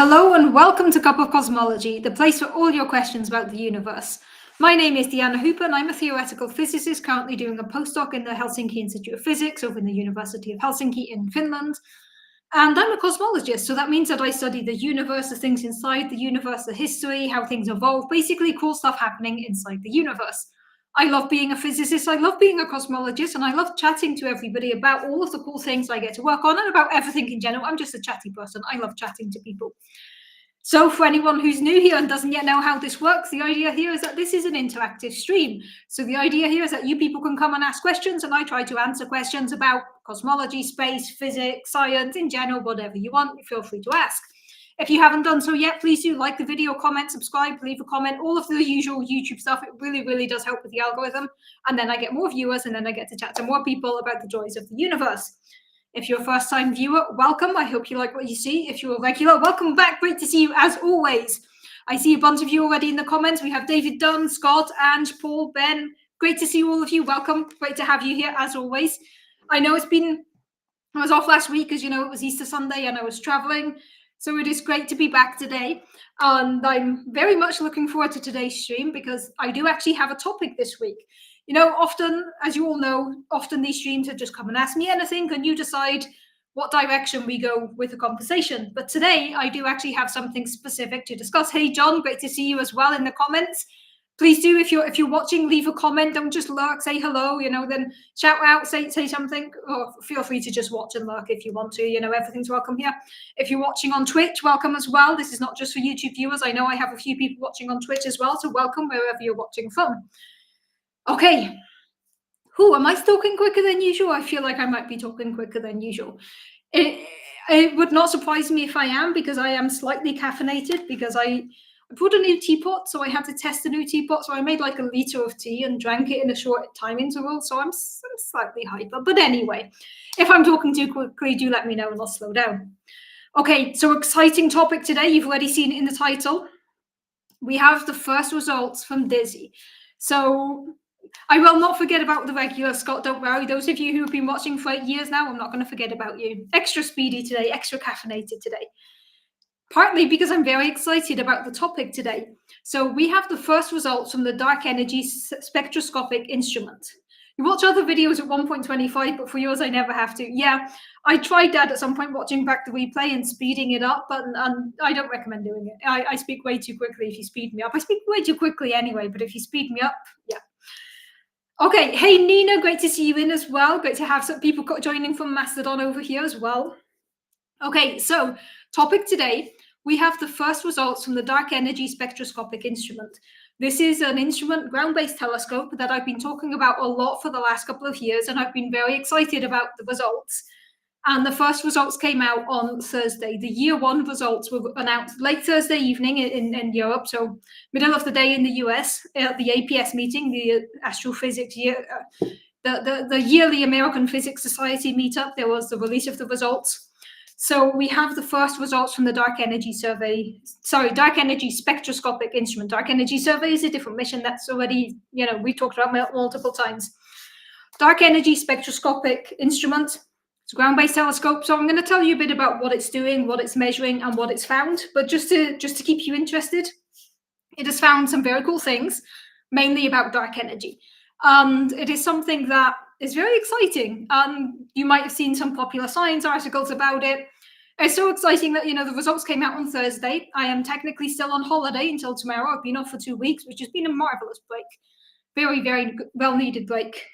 Hello and welcome to Cup of Cosmology, the place for all your questions about the universe. My name is Diana Hooper and I'm a theoretical physicist currently doing a postdoc in the Helsinki Institute of Physics over in the University of Helsinki in Finland. And I'm a cosmologist, so that means that I study the universe, the things inside the universe, the history, how things evolve, basically cool stuff happening inside the universe. I love being a physicist, I love being a cosmologist, and I love chatting to everybody about all of the cool things I get to work on and about everything in general. I'm just a chatty person. I love chatting to people. So for anyone who's new here and doesn't yet know how this works, the idea here is that this is an interactive stream. So the idea here is that you people can come and ask questions and I try to answer questions about cosmology, space, physics, science, in general, whatever you want, feel free to ask. If you haven't done so yet, please do like the video, comment, subscribe, leave a comment, all of the usual YouTube stuff. It really does help with the algorithm. And then I get more viewers and then I get to chat to more people about the joys of the universe. If you're a first-time viewer, welcome. I hope you like what you see. If you're a regular, welcome back. Great to see you as always. I see a bunch of you already in the comments. We have David Dunn, Scott, Ange, Paul, Ben. Great to see all of you. Welcome. Great to have you here as always. I know I was off last week, as you know, it was Easter Sunday and I was traveling. So it is great to be back today. And I'm very much looking forward to today's stream because I do actually have a topic this week. You know, often, as you all know, often these streams are just come and ask me anything and you decide what direction we go with the conversation. But today I do actually have something specific to discuss. Hey, John, great to see you as well in the comments. Please do, if you're watching, leave a comment. Don't just lurk, say hello, you know, then shout out, say something, or feel free to just watch and lurk if you want to, you know, everything's welcome here. If you're watching on Twitch, welcome as well. This is not just for YouTube viewers. I know I have a few people watching on Twitch as well, so welcome wherever you're watching from. Okay. Am I talking quicker than usual? I feel like I might be talking quicker than usual. It would not surprise me if I am, because I am slightly caffeinated, because I brought a new teapot, so I had to test a new teapot. So I made like a liter of tea and drank it in a short time interval. So I'm slightly hyper. But anyway, if I'm talking too quickly, do let me know and I'll slow down. Okay, so exciting topic today. You've already seen it in the title. We have the first results from DESI. So I will not forget about the regular, Scott, don't worry. Those of you who have been watching for 8 years now, I'm not going to forget about you. Extra speedy today, extra caffeinated today. Partly because I'm very excited about the topic today. So we have the first results from the Dark Energy Spectroscopic Instrument. You watch other videos at 1.25, but for yours, I never have to. Yeah, I tried that at some point, watching back the replay and speeding it up, but I don't recommend doing it. I speak way too quickly if you speed me up. I speak way too quickly anyway, but if you speed me up, yeah. Okay, hey Nina, great to see you in as well. Great to have some people joining from Mastodon over here as well. Okay, so topic today, we have the first results from the Dark Energy Spectroscopic Instrument. This is an instrument, ground-based telescope that I've been talking about a lot for the last couple of years, and I've been very excited about the results. And the first results came out on Thursday. The year one results were announced late Thursday evening in Europe, so middle of the day in the US, at the APS meeting, the Astrophysics year, the yearly American Physics Society meetup. There was the release of the results. So we have the first results from the Dark Energy Spectroscopic Instrument. Dark Energy Survey is a different mission that's already, you know, we talked about multiple times. Dark Energy Spectroscopic Instrument. It's a ground-based telescope, so I'm going to tell you a bit about what it's doing, what it's measuring, and what it's found. But just to keep you interested, it has found some very cool things, mainly about dark energy. And it is something that is very exciting. You might have seen some popular science articles about it. It's so exciting that, you know, the results came out on Thursday. I am technically still on holiday until tomorrow. I've been off for 2 weeks, which has been a marvelous break. Very well-needed break.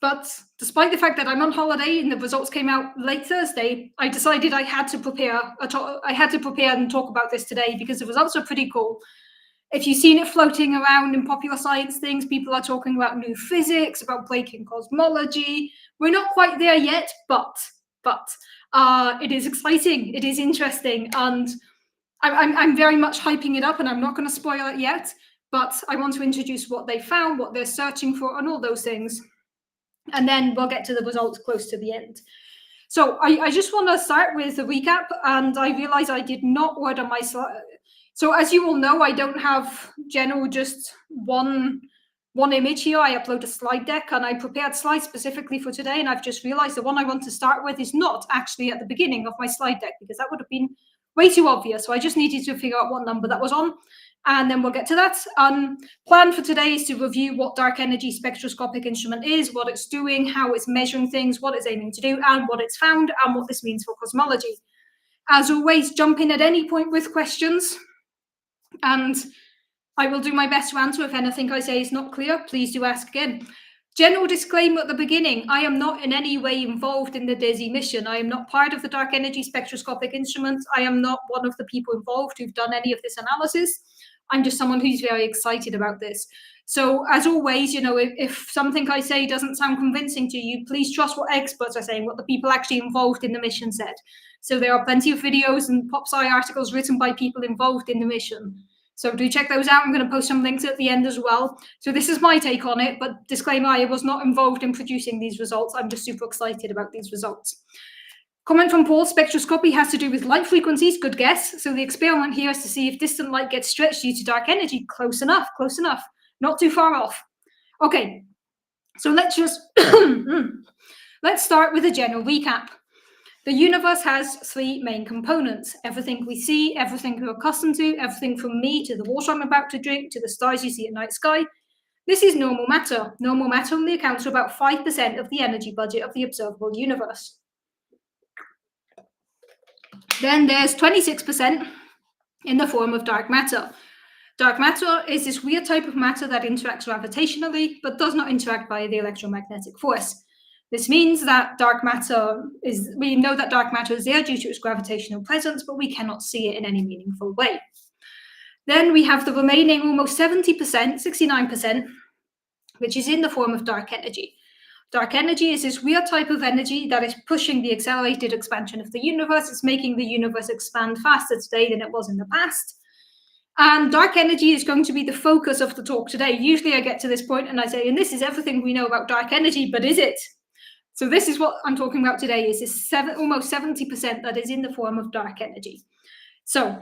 But despite the fact that I'm on holiday and the results came out late Thursday, I decided I had to prepare and talk about this today because the results are pretty cool. If you've seen it floating around in popular science things, people are talking about new physics, about breaking cosmology. We're not quite there yet, but it is exciting. It is interesting, and I'm very much hyping it up, and I'm not going to spoil it yet. But I want to introduce what they found, what they're searching for, and all those things. And then we'll get to the results close to the end. So I just want to start with a recap, and I realize I did not order my slide. So as you all know, I don't have just one image here. I upload a slide deck, and I prepared slides specifically for today, and I've just realized the one I want to start with is not actually at the beginning of my slide deck, because that would have been way too obvious. So I just needed to figure out what number that was on, and then we'll get to that. Plan for today is to review what Dark Energy Spectroscopic Instrument is, what it's doing, how it's measuring things, what it's aiming to do, and what it's found, and what this means for cosmology. As always, jump in at any point with questions, and I will do my best to answer. If anything I say is not clear, please do ask again. General disclaimer at the beginning, I am not in any way involved in the DESI mission. I am not part of the Dark Energy Spectroscopic Instrument. I am not one of the people involved who've done any of this analysis. I'm just someone who's very excited about this. So as always, if something I say doesn't sound convincing to you, please trust what experts are saying, what the people actually involved in the mission said. So there are plenty of videos and PopSci articles written by people involved in the mission. So do check those out. I'm going to post some links at the end as well. So this is my take on it, but disclaimer, I was not involved in producing these results. I'm just super excited about these results. Comment from Paul, spectroscopy has to do with light frequencies. Good guess. So the experiment here is to see if distant light gets stretched due to dark energy. Close enough, not too far off. Okay, so let's start with a general recap. The universe has three main components: everything we see, everything we're accustomed to, everything from me to the water I'm about to drink to the stars you see at night sky. This is normal matter. Normal matter only accounts for about 5% of the energy budget of the observable universe. Then there's 26% in the form of dark matter. Dark matter is this weird type of matter that interacts gravitationally, but does not interact via the electromagnetic force. This means that we know that dark matter is there due to its gravitational presence, but we cannot see it in any meaningful way. Then we have the remaining almost 70%, 69%, which is in the form of dark energy. Dark energy is this weird type of energy that is pushing the accelerated expansion of the universe. It's making the universe expand faster today than it was in the past. And dark energy is going to be the focus of the talk today. Usually I get to this point and I say, and this is everything we know about dark energy, but is it? So this is what I'm talking about today, is this almost 70% that is in the form of dark energy. So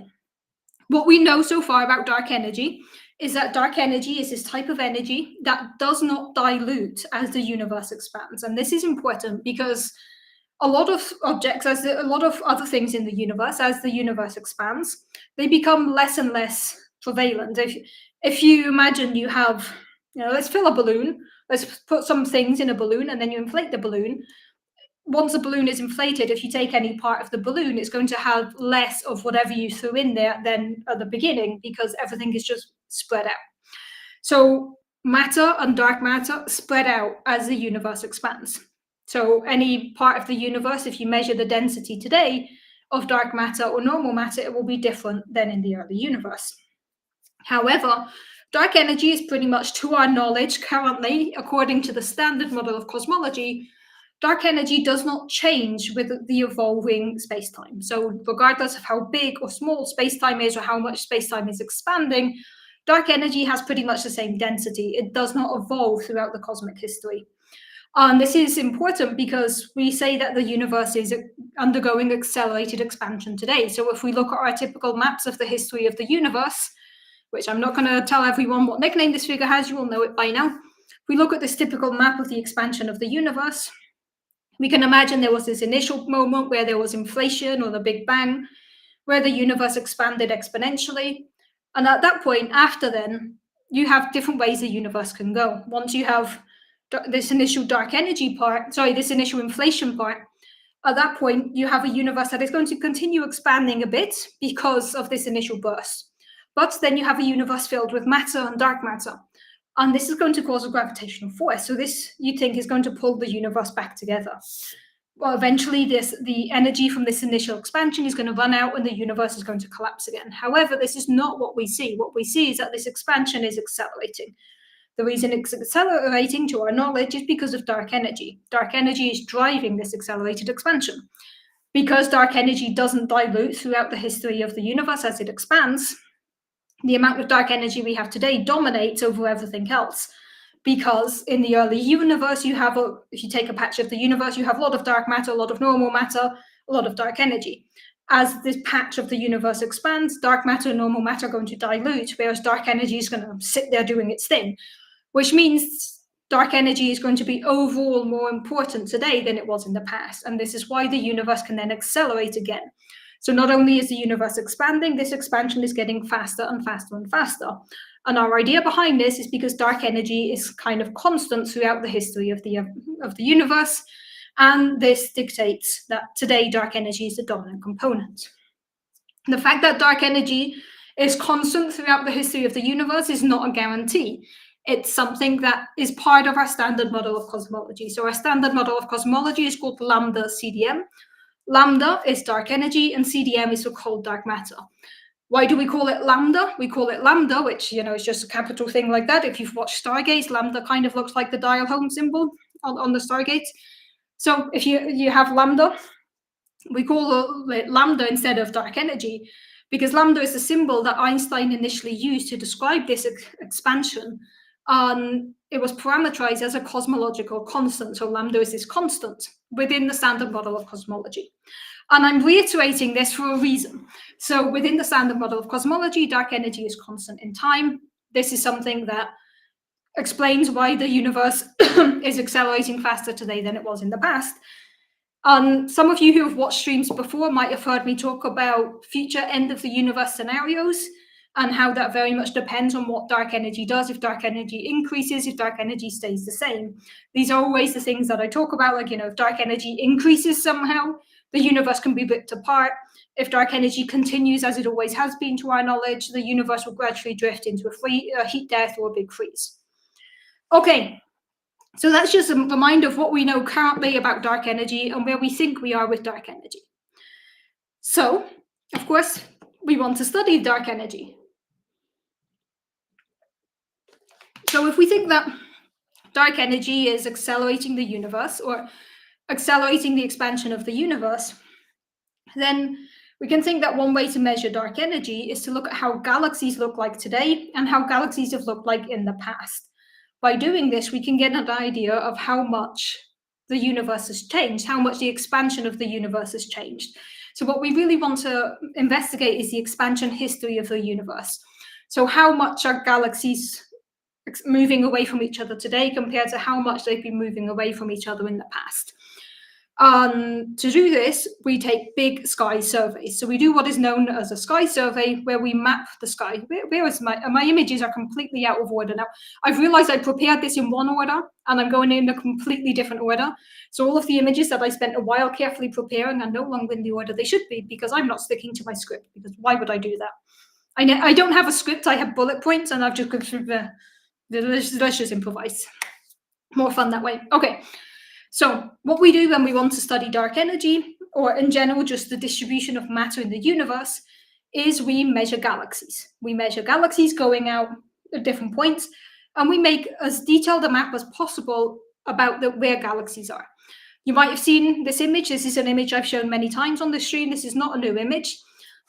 what we know so far about dark energy is that dark energy is this type of energy that does not dilute as the universe expands. And this is important because a lot of objects, a lot of other things in the universe, as the universe expands, they become less and less prevalent. If you imagine you have, let's fill a balloon, let's put some things in a balloon and then you inflate the balloon. Once the balloon is inflated, if you take any part of the balloon, it's going to have less of whatever you threw in there than at the beginning because everything is just spread out. So matter and dark matter spread out as the universe expands. So any part of the universe, if you measure the density today of dark matter or normal matter, it will be different than in the early universe. However, dark energy is pretty much, to our knowledge currently, according to the standard model of cosmology, dark energy does not change with the evolving space-time. So regardless of how big or small space-time is or how much space-time is expanding, dark energy has pretty much the same density. It does not evolve throughout the cosmic history. This is important because we say that the universe is undergoing accelerated expansion today. So if we look at our typical maps of the history of the universe, which I'm not going to tell everyone what nickname this figure has, you will know it by now. If we look at this typical map of the expansion of the universe, we can imagine there was this initial moment where there was inflation or the Big Bang, where the universe expanded exponentially. And at that point, after then, you have different ways the universe can go. Once you have this initial dark energy part, this initial inflation part, at that point, you have a universe that is going to continue expanding a bit because of this initial burst. But then you have a universe filled with matter and dark matter. And this is going to cause a gravitational force. So this, you think, is going to pull the universe back together. Well, eventually, the energy from this initial expansion is going to run out and the universe is going to collapse again. However, this is not what we see. What we see is that this expansion is accelerating. The reason it's accelerating, to our knowledge, is because of dark energy. Dark energy is driving this accelerated expansion. Because dark energy doesn't dilute throughout the history of the universe as it expands, the amount of dark energy we have today dominates over everything else. Because in the early universe, if you take a patch of the universe, you have a lot of dark matter, a lot of normal matter, a lot of dark energy. As this patch of the universe expands, dark matter and normal matter are going to dilute, whereas dark energy is going to sit there doing its thing, which means dark energy is going to be overall more important today than it was in the past. And this is why the universe can then accelerate again. So not only is the universe expanding, this expansion is getting faster and faster and faster. And our idea behind this is because dark energy is kind of constant throughout the history of the universe, and this dictates that today dark energy is the dominant component. The fact that dark energy is constant throughout the history of the universe is not a guarantee. It's something that is part of our standard model of cosmology. So our standard model of cosmology is called lambda CDM. Lambda is dark energy and CDM is for cold dark matter. Why do we call it lambda? We call it lambda, which, is just a capital thing like that. If you've watched Stargate, lambda kind of looks like the dial home symbol on the Stargate. So if you have lambda, we call it lambda instead of dark energy, because lambda is a symbol that Einstein initially used to describe this expansion. It was parameterized as a cosmological constant. So lambda is this constant within the standard model of cosmology. And I'm reiterating this for a reason. So within the standard model of cosmology, dark energy is constant in time. This is something that explains why the universe is accelerating faster today than it was in the past. Some of you who have watched streams before might have heard me talk about future end of the universe scenarios and how that very much depends on what dark energy does. If dark energy increases, if dark energy stays the same. These are always the things that I talk about, like, if dark energy increases somehow, the universe can be ripped apart. If dark energy continues as it always has been to our knowledge, the universe will gradually drift into a heat death or a big freeze. Okay, so that's just a reminder of what we know currently about dark energy and where we think we are with dark energy. So, of course, we want to study dark energy. So if we think that dark energy is accelerating the universe or accelerating the expansion of the universe, then we can think that one way to measure dark energy is to look at how galaxies look like today and how galaxies have looked like in the past. By doing this, we can get an idea of how much the universe has changed, how much the expansion of the universe has changed. So what we really want to investigate is the expansion history of the universe. So how much are galaxies moving away from each other today compared to how much they've been moving away from each other in the past? To do this, we take big sky surveys. So we do what is known as a sky survey, where we map the sky. Where is my images are completely out of order now. I've realized I prepared this in one order, and I'm going in a completely different order. So all of the images that I spent a while carefully preparing are no longer in the order they should be, because I'm not sticking to my script, because why would I do that? I don't have a script, I have bullet points, and I've just gone through let's just improvise. More fun that way. Okay. So what we do when we want to study dark energy, or in general just the distribution of matter in the universe, is we measure galaxies. We measure galaxies going out at different points, and we make as detailed a map as possible about where galaxies are. You might have seen this image. This is an image I've shown many times on the stream. This is not a new image.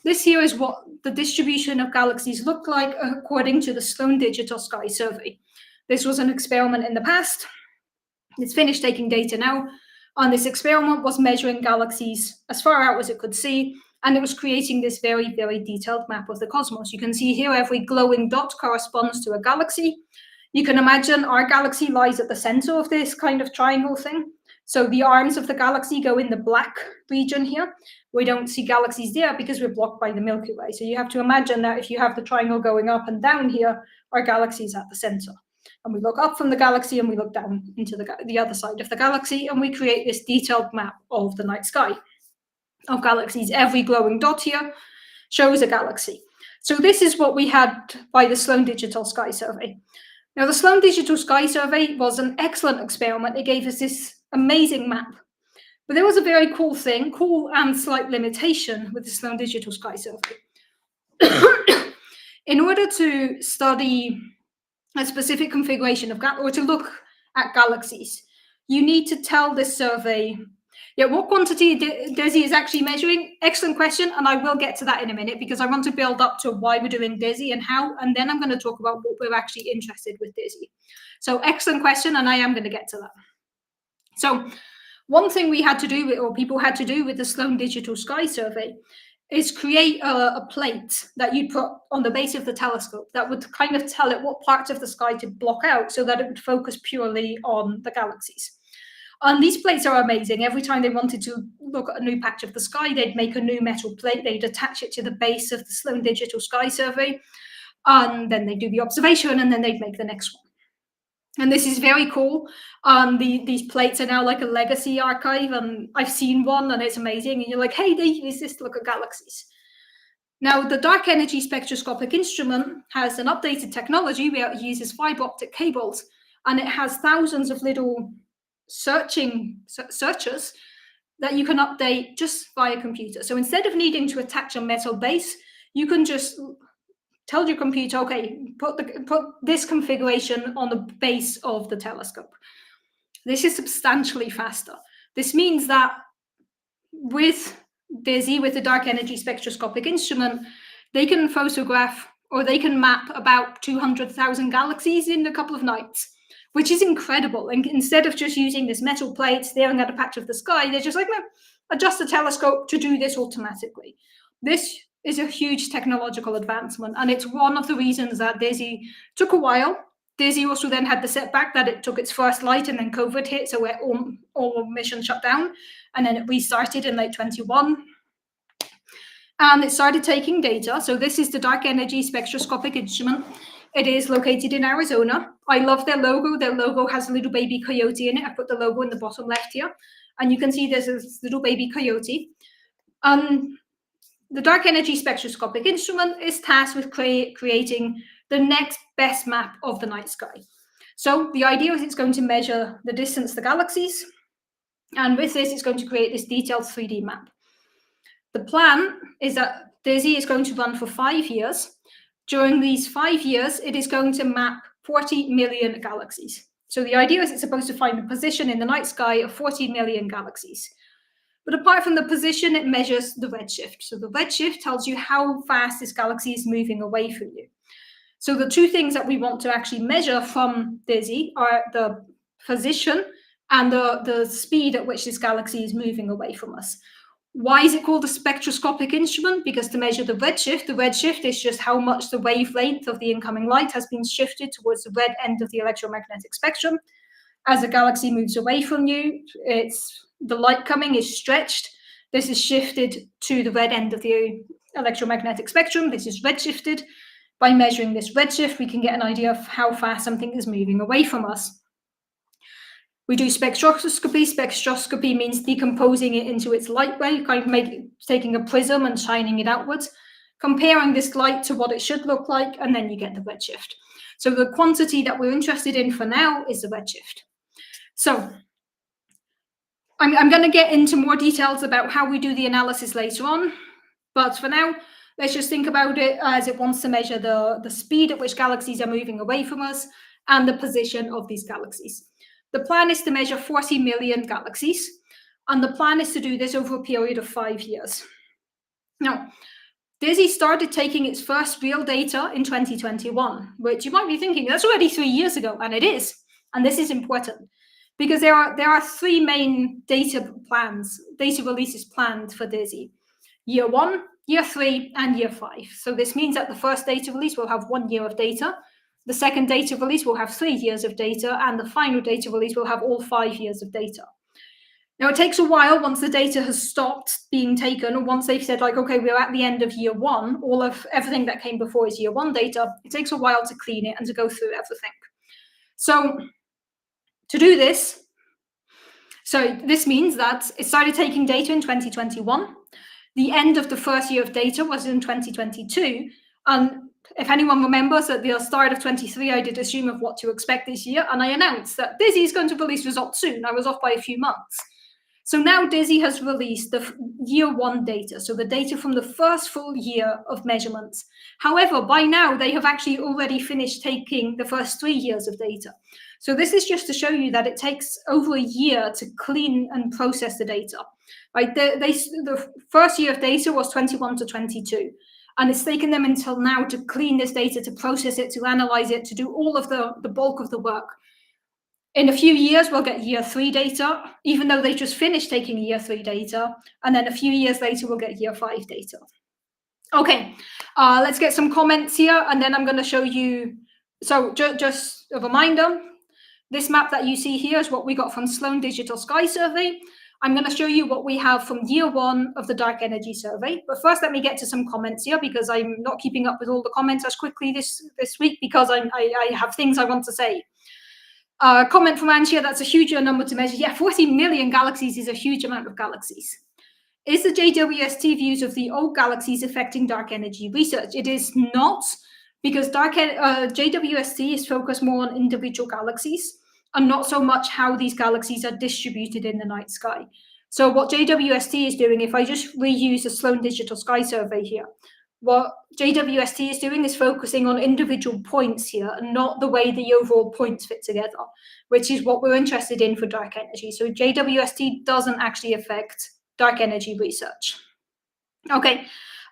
This here is what the distribution of galaxies look like according to the Sloan Digital Sky Survey. This was an experiment in the past. It's finished taking data now. And this experiment was measuring galaxies as far out as it could see, and it was creating this very, very detailed map of the cosmos. You can see here every glowing dot corresponds to a galaxy. You can imagine our galaxy lies at the center of this kind of triangle thing. So the arms of the galaxy go in the black region here. We don't see galaxies there because we're blocked by the Milky Way. So you have to imagine that if you have the triangle going up and down here, our galaxy is at the center. And we look up from the galaxy and we look down into the other side of the galaxy, and we create this detailed map of the night sky of galaxies. Every glowing dot here shows a galaxy. So this is what we had by the Sloan Digital Sky Survey. Now, the Sloan Digital Sky Survey was an excellent experiment. It gave us this amazing map. But there was a very cool and slight limitation with the Sloan Digital Sky Survey. In order to study a specific configuration of or to look at galaxies, you need to tell this survey what quantity DESI is actually measuring. Excellent question, and I will get to that in a minute, because I want to build up to why we're doing DESI and how, and then I'm going to talk about what we're actually interested with DESI. So excellent question, and I am going to get to that. So one thing we had to do, or people had to do with the Sloan Digital Sky Survey, is create a plate that you'd put on the base of the telescope that would kind of tell it what parts of the sky to block out so that it would focus purely on the galaxies. And these plates are amazing. Every time they wanted to look at a new patch of the sky, they'd make a new metal plate, they'd attach it to the base of the Sloan Digital Sky Survey, and then they'd do the observation, and then they'd make the next one. And this is very cool. These plates are now like a legacy archive, and I've seen one, and it's amazing. And you're like, hey, they use this to look at galaxies. Now, the Dark Energy Spectroscopic Instrument has an updated technology where it uses fiber optic cables, and it has thousands of little searchers that you can update just via computer. So instead of needing to attach a metal base, you can just tell your computer, okay, put this configuration on the base of the telescope. This is substantially faster. This means that with DESI, with the Dark Energy Spectroscopic Instrument, they can photograph or they can map about 200,000 galaxies in a couple of nights, which is incredible. And instead of just using this metal plate, staring at a patch of the sky, they're just like, no, adjust the telescope to do this automatically. This is a huge technological advancement, and it's one of the reasons that DESI took a while. DESI also then had the setback that it took its first light and then COVID hit, so all missions shut down, and then it restarted in late 21. And it started taking data. So this is the Dark Energy Spectroscopic Instrument. It is located in Arizona. I love their logo. Their logo has a little baby coyote in it. I put the logo in the bottom left here, and you can see there's this little baby coyote. The Dark Energy Spectroscopic Instrument is tasked with creating the next best map of the night sky. So the idea is it's going to measure the distance to galaxies, and with this, it's going to create this detailed 3D map. The plan is that DESI is going to run for 5 years. During these 5 years, it is going to map 40 million galaxies. So the idea is it's supposed to find the position in the night sky of 40 million galaxies. But apart from the position, it measures the redshift. So the redshift tells you how fast this galaxy is moving away from you. So the two things that we want to actually measure from DESI are the position and the speed at which this galaxy is moving away from us. Why is it called a spectroscopic instrument? Because to measure the redshift is just how much the wavelength of the incoming light has been shifted towards the red end of the electromagnetic spectrum. As a galaxy moves away from you, the light coming is stretched. This is shifted to the red end of the electromagnetic spectrum. This is redshifted. By measuring this redshift, we can get an idea of how fast something is moving away from us. We do spectroscopy. Spectroscopy means decomposing it into its light wave, kind of taking a prism and shining it outwards, comparing this light to what it should look like, and then you get the redshift. So the quantity that we're interested in for now is the redshift. So I'm going to get into more details about how we do the analysis later on, but for now, let's just think about it as it wants to measure the speed at which galaxies are moving away from us and the position of these galaxies. The plan is to measure 40 million galaxies, and the plan is to do this over a period of 5 years. Now, DESI started taking its first real data in 2021, which you might be thinking, that's already 3 years ago, and it is. And this is important because there are three main data releases planned for DESI. Year 1, Year 3, and Year 5. So this means that the first data release will have 1 year of data, the second data release will have 3 years of data, and the final data release will have all 5 years of data. Now, it takes a while once the data has stopped being taken, or once they've said, like, okay, we're at the end of Year 1, all of everything that came before is Year 1 data. It takes a while to clean it and to go through everything. So to do this, this means that it started taking data in 2021. The end of the first year of data was in 2022. And if anyone remembers, at the start of 23, I did assume of what to expect this year, and I announced that DESI is going to release results soon. I was off by a few months. So now DESI has released the Year 1 data, so the data from the first full year of measurements. However, by now, they have actually already finished taking the first 3 years of data. So this is just to show you that it takes over a year to clean and process the data. Right? The first year of data was 21 to 22. And it's taken them until now to clean this data, to process it, to analyze it, to do all of the bulk of the work. In a few years, we'll get Year 3 data, even though they just finished taking Year 3 data. And then a few years later, we'll get Year 5 data. Okay, let's get some comments here, and then I'm going to show you. So just a reminder, This map that you see here is what we got from Sloan Digital Sky Survey. I'm going to show you what we have from year 1 of the Dark Energy Survey. But first, let me get to some comments here, because I'm not keeping up with all the comments as quickly this week, because I have things I want to say. Comment from Anshia, that's a huge number to measure. Yeah, 40 million galaxies is a huge amount of galaxies. Is the JWST views of the old galaxies affecting dark energy research? It is not, because JWST is focused more on individual galaxies and not so much how these galaxies are distributed in the night sky. So what JWST is doing, if I just reuse the Sloan Digital Sky Survey here, what JWST is doing is focusing on individual points here and not the way the overall points fit together, which is what we're interested in for dark energy. So JWST doesn't actually affect dark energy research. Okay,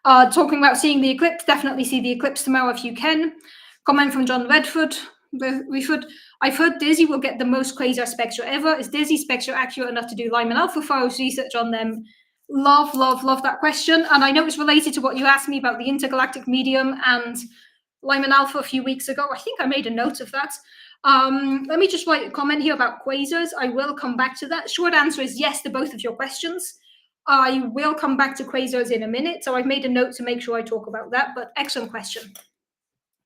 talking about seeing the eclipse, definitely see the eclipse tomorrow if you can. Comment from John Redford. I've heard DESI will get the most quasar spectra ever. Is DESI spectra accurate enough to do Lyman alpha Furrow's research on them? Love that question. And I know it's related to what you asked me about the intergalactic medium and Lyman alpha a few weeks ago. I think I made a note of that. Let me just write a comment here about quasars. I will come back to that. Short answer is yes to both of your questions. I will come back to quasars in a minute, so I've made a note to make sure I talk about that, but excellent question.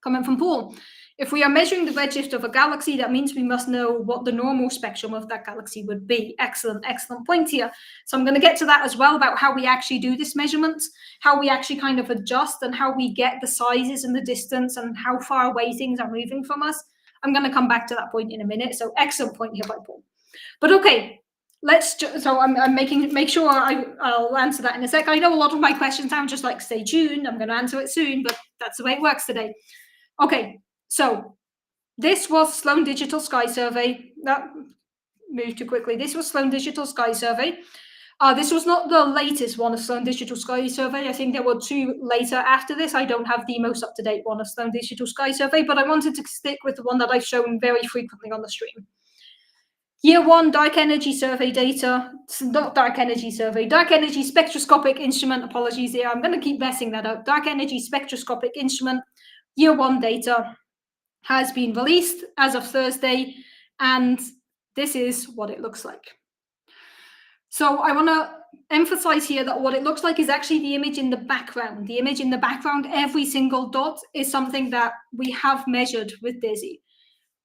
Comment from Paul. If we are measuring the redshift of a galaxy, that means we must know what the normal spectrum of that galaxy would be. Excellent point here. So I'm going to get to that as well, about how we actually do this measurement, how we actually kind of adjust, and how we get the sizes and the distance and how far away things are moving from us. I'm going to come back to that point in a minute. So excellent point here by Paul. But okay, I'm make sure I'll answer that in a sec. I know a lot of my questions sound just like stay tuned. I'm going to answer it soon, but that's the way it works today. Okay, so this was Sloan Digital Sky Survey. That moved too quickly. This was Sloan Digital Sky Survey. This was not the latest one of Sloan Digital Sky Survey. I think there were 2 later after this. I don't have the most up-to-date one of Sloan Digital Sky Survey, but I wanted to stick with the one that I've shown very frequently on the stream. Year 1 Dark Energy Survey data, not Dark Energy Survey, Dark Energy Spectroscopic Instrument, apologies here, I'm going to keep messing that up. Dark Energy Spectroscopic Instrument, Year 1 data has been released as of Thursday, and this is what it looks like. So I want to emphasize here that what it looks like is actually the image in the background. The image in the background, every single dot is something that we have measured with DESI.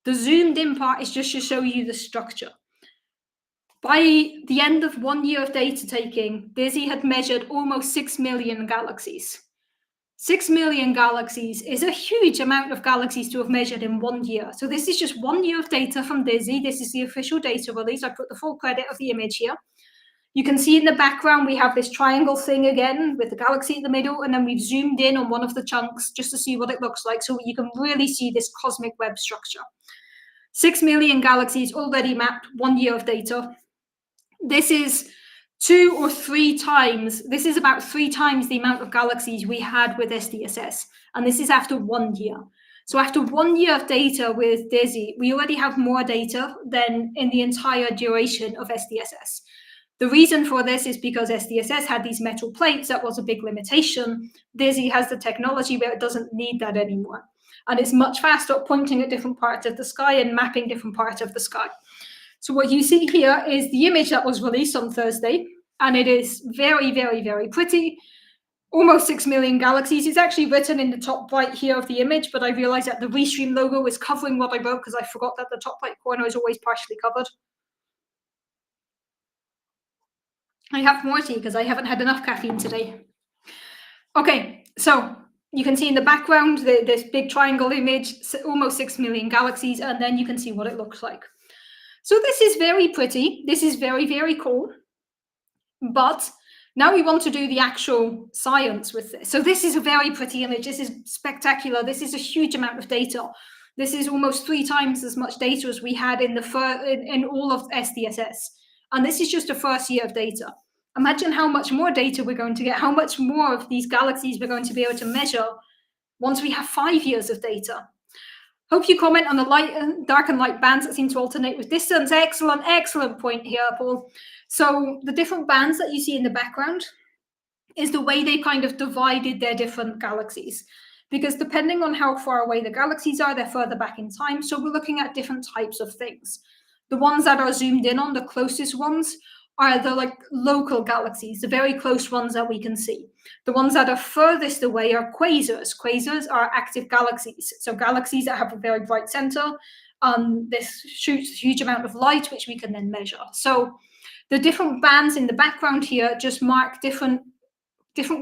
The zoomed in part is just to show you the structure. By the end of 1 year of data taking, DESI had measured almost 6 million galaxies. 6 million galaxies is a huge amount of galaxies to have measured in 1 year. So this is just 1 year of data from DESI. This is the official data release. I put the full credit of the image here. You can see in the background, we have this triangle thing again with the galaxy in the middle, and then we've zoomed in on one of the chunks just to see what it looks like, so you can really see this cosmic web structure. 6 million galaxies already mapped, 1 year of data. This is 2 or 3 times, this is about 3 times the amount of galaxies we had with SDSS, and this is after 1 year. So after 1 year of data with DESI, we already have more data than in the entire duration of SDSS. The reason for this is because SDSS had these metal plates. That was a big limitation. DESI has the technology where it doesn't need that anymore. And it's much faster at pointing at different parts of the sky and mapping different parts of the sky. So what you see here is the image that was released on Thursday, and it is very, very, very pretty. Almost 6 million galaxies. It's actually written in the top right here of the image, but I realized that the Restream logo is covering what I wrote because I forgot that the top right corner is always partially covered. I have more tea because I haven't had enough caffeine today. Okay, so you can see in the background this big triangle image, almost 6 million galaxies, and then you can see what it looks like. So this is very pretty. This is very, very cool. But now we want to do the actual science with this. So this is a very pretty image. This is spectacular. This is a huge amount of data. This is almost 3 times as much data as we had in all of SDSS. And this is just the first year of data. Imagine how much more data we're going to get, how much more of these galaxies we're going to be able to measure once we have 5 years of data. Hope you comment on the dark and light bands that seem to alternate with distance. Excellent point here, Paul. So the different bands that you see in the background is the way they kind of divided their different galaxies. because depending on how far away the galaxies are, they're further back in time. So we're looking at different types of things. The ones that are zoomed in on, the closest ones, are the like local galaxies, the very close ones that we can see. The ones that are furthest away are quasars. Quasars are active galaxies, so galaxies that have a very bright center. This shoots a huge amount of light, which we can then measure. So the different bands in the background here just mark different